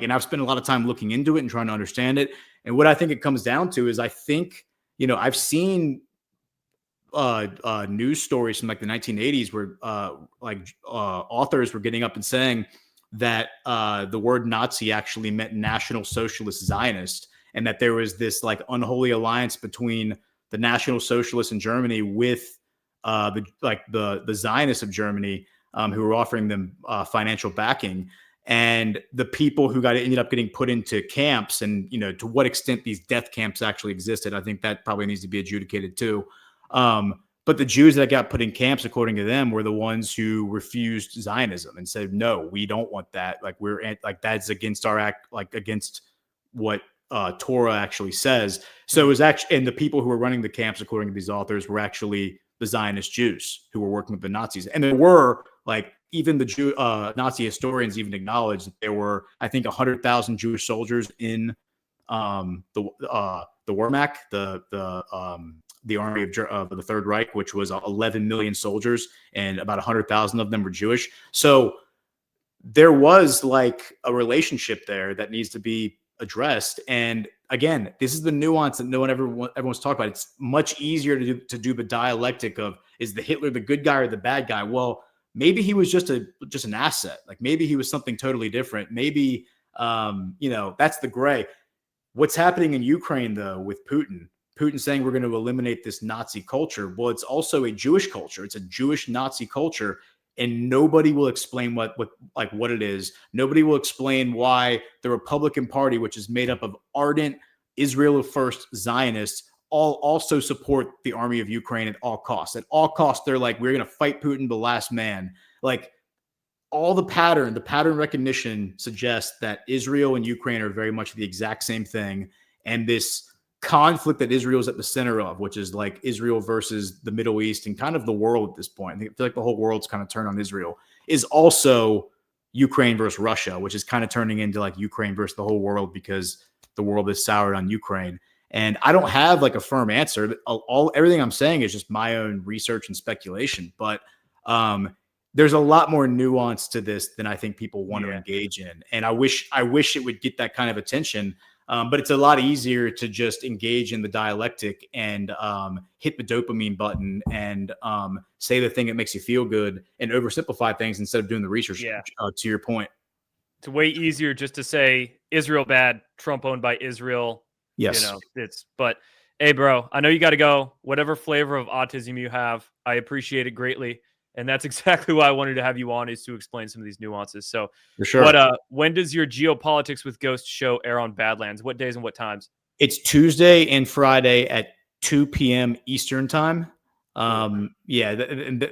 and I've spent a lot of time looking into it and trying to understand it. And what I think it comes down to is I think, I've seen news stories from like the 1980s where authors were getting up and saying that the word Nazi actually meant National Socialist Zionist, and that there was this like unholy alliance between the National Socialists in Germany with the Zionists of Germany, who were offering them financial backing. And the people who ended up getting put into camps, and to what extent these death camps actually existed, I think that probably needs to be adjudicated too. But the Jews that got put in camps, according to them, were the ones who refused Zionism and said, "No, we don't want that. That's against our act, against what Torah actually says." So it was actually, and the people who were running the camps, according to these authors, were actually the Zionist Jews who were working with the Nazis, and there were even the Nazi historians even acknowledged that there were, I think, 100,000 Jewish soldiers in the Wehrmacht, the army of the Third Reich, which was 11 million soldiers, and about 100,000 of them were Jewish. So there was a relationship there that needs to be addressed. And again, this is the nuance that everyone's talking about. It's much easier to do the dialectic of, is the Hitler the good guy or the bad guy? Well, maybe he was just an asset. Maybe he was something totally different. Maybe that's the gray. What's happening in Ukraine though with Putin saying we're going to eliminate this Nazi culture? Well, it's also a Jewish culture. It's a Jewish Nazi culture, and nobody will explain what it is. Nobody will explain why the Republican Party, which is made up of ardent Israel first Zionists, all also support the army of Ukraine at all costs. At all costs, they're like, we're going to fight Putin, the last man. All the pattern recognition suggests that Israel and Ukraine are very much the exact same thing. And this conflict that Israel is at the center of, which is Israel versus the Middle East and kind of the world at this point, I feel like the whole world's kind of turned on Israel, is also Ukraine versus Russia, which is kind of turning into Ukraine versus the whole world because the world is soured on Ukraine. And I don't have a firm answer. Everything I'm saying is just my own research and speculation. But there's a lot more nuance to this than I think people want to Yeah. engage in. And I wish it would get that kind of attention. But it's a lot easier to just engage in the dialectic and hit the dopamine button and say the thing that makes you feel good and oversimplify things instead of doing the research. Yeah. To your point. It's way easier just to say Israel bad, Trump owned by Israel. Yes. But hey, bro, I know you got to go. Whatever flavor of autism you have, I appreciate it greatly. And that's exactly why I wanted to have you on, is to explain some of these nuances. So, For sure. when does your Geopolitics with Ghosts show air on Badlands? What days and what times? It's Tuesday and Friday at 2 p.m. Eastern time. Yeah,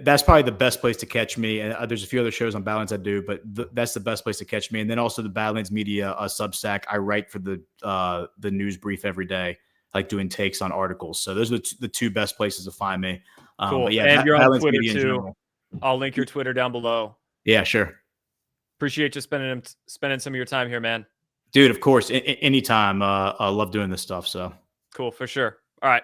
that's probably the best place to catch me. And there's a few other shows on Badlands I do, but that's the best place to catch me. And then also the Badlands Media Substack. I write for the news brief every day, like doing takes on articles. So those are the two best places to find me. Cool. But yeah, and you're on Badlands Twitter Media in too. general. I'll link your Twitter down below. Yeah, sure. Appreciate you spending some of your time here, man. Dude, of course. Anytime. I love doing this stuff. So cool, for sure. All right.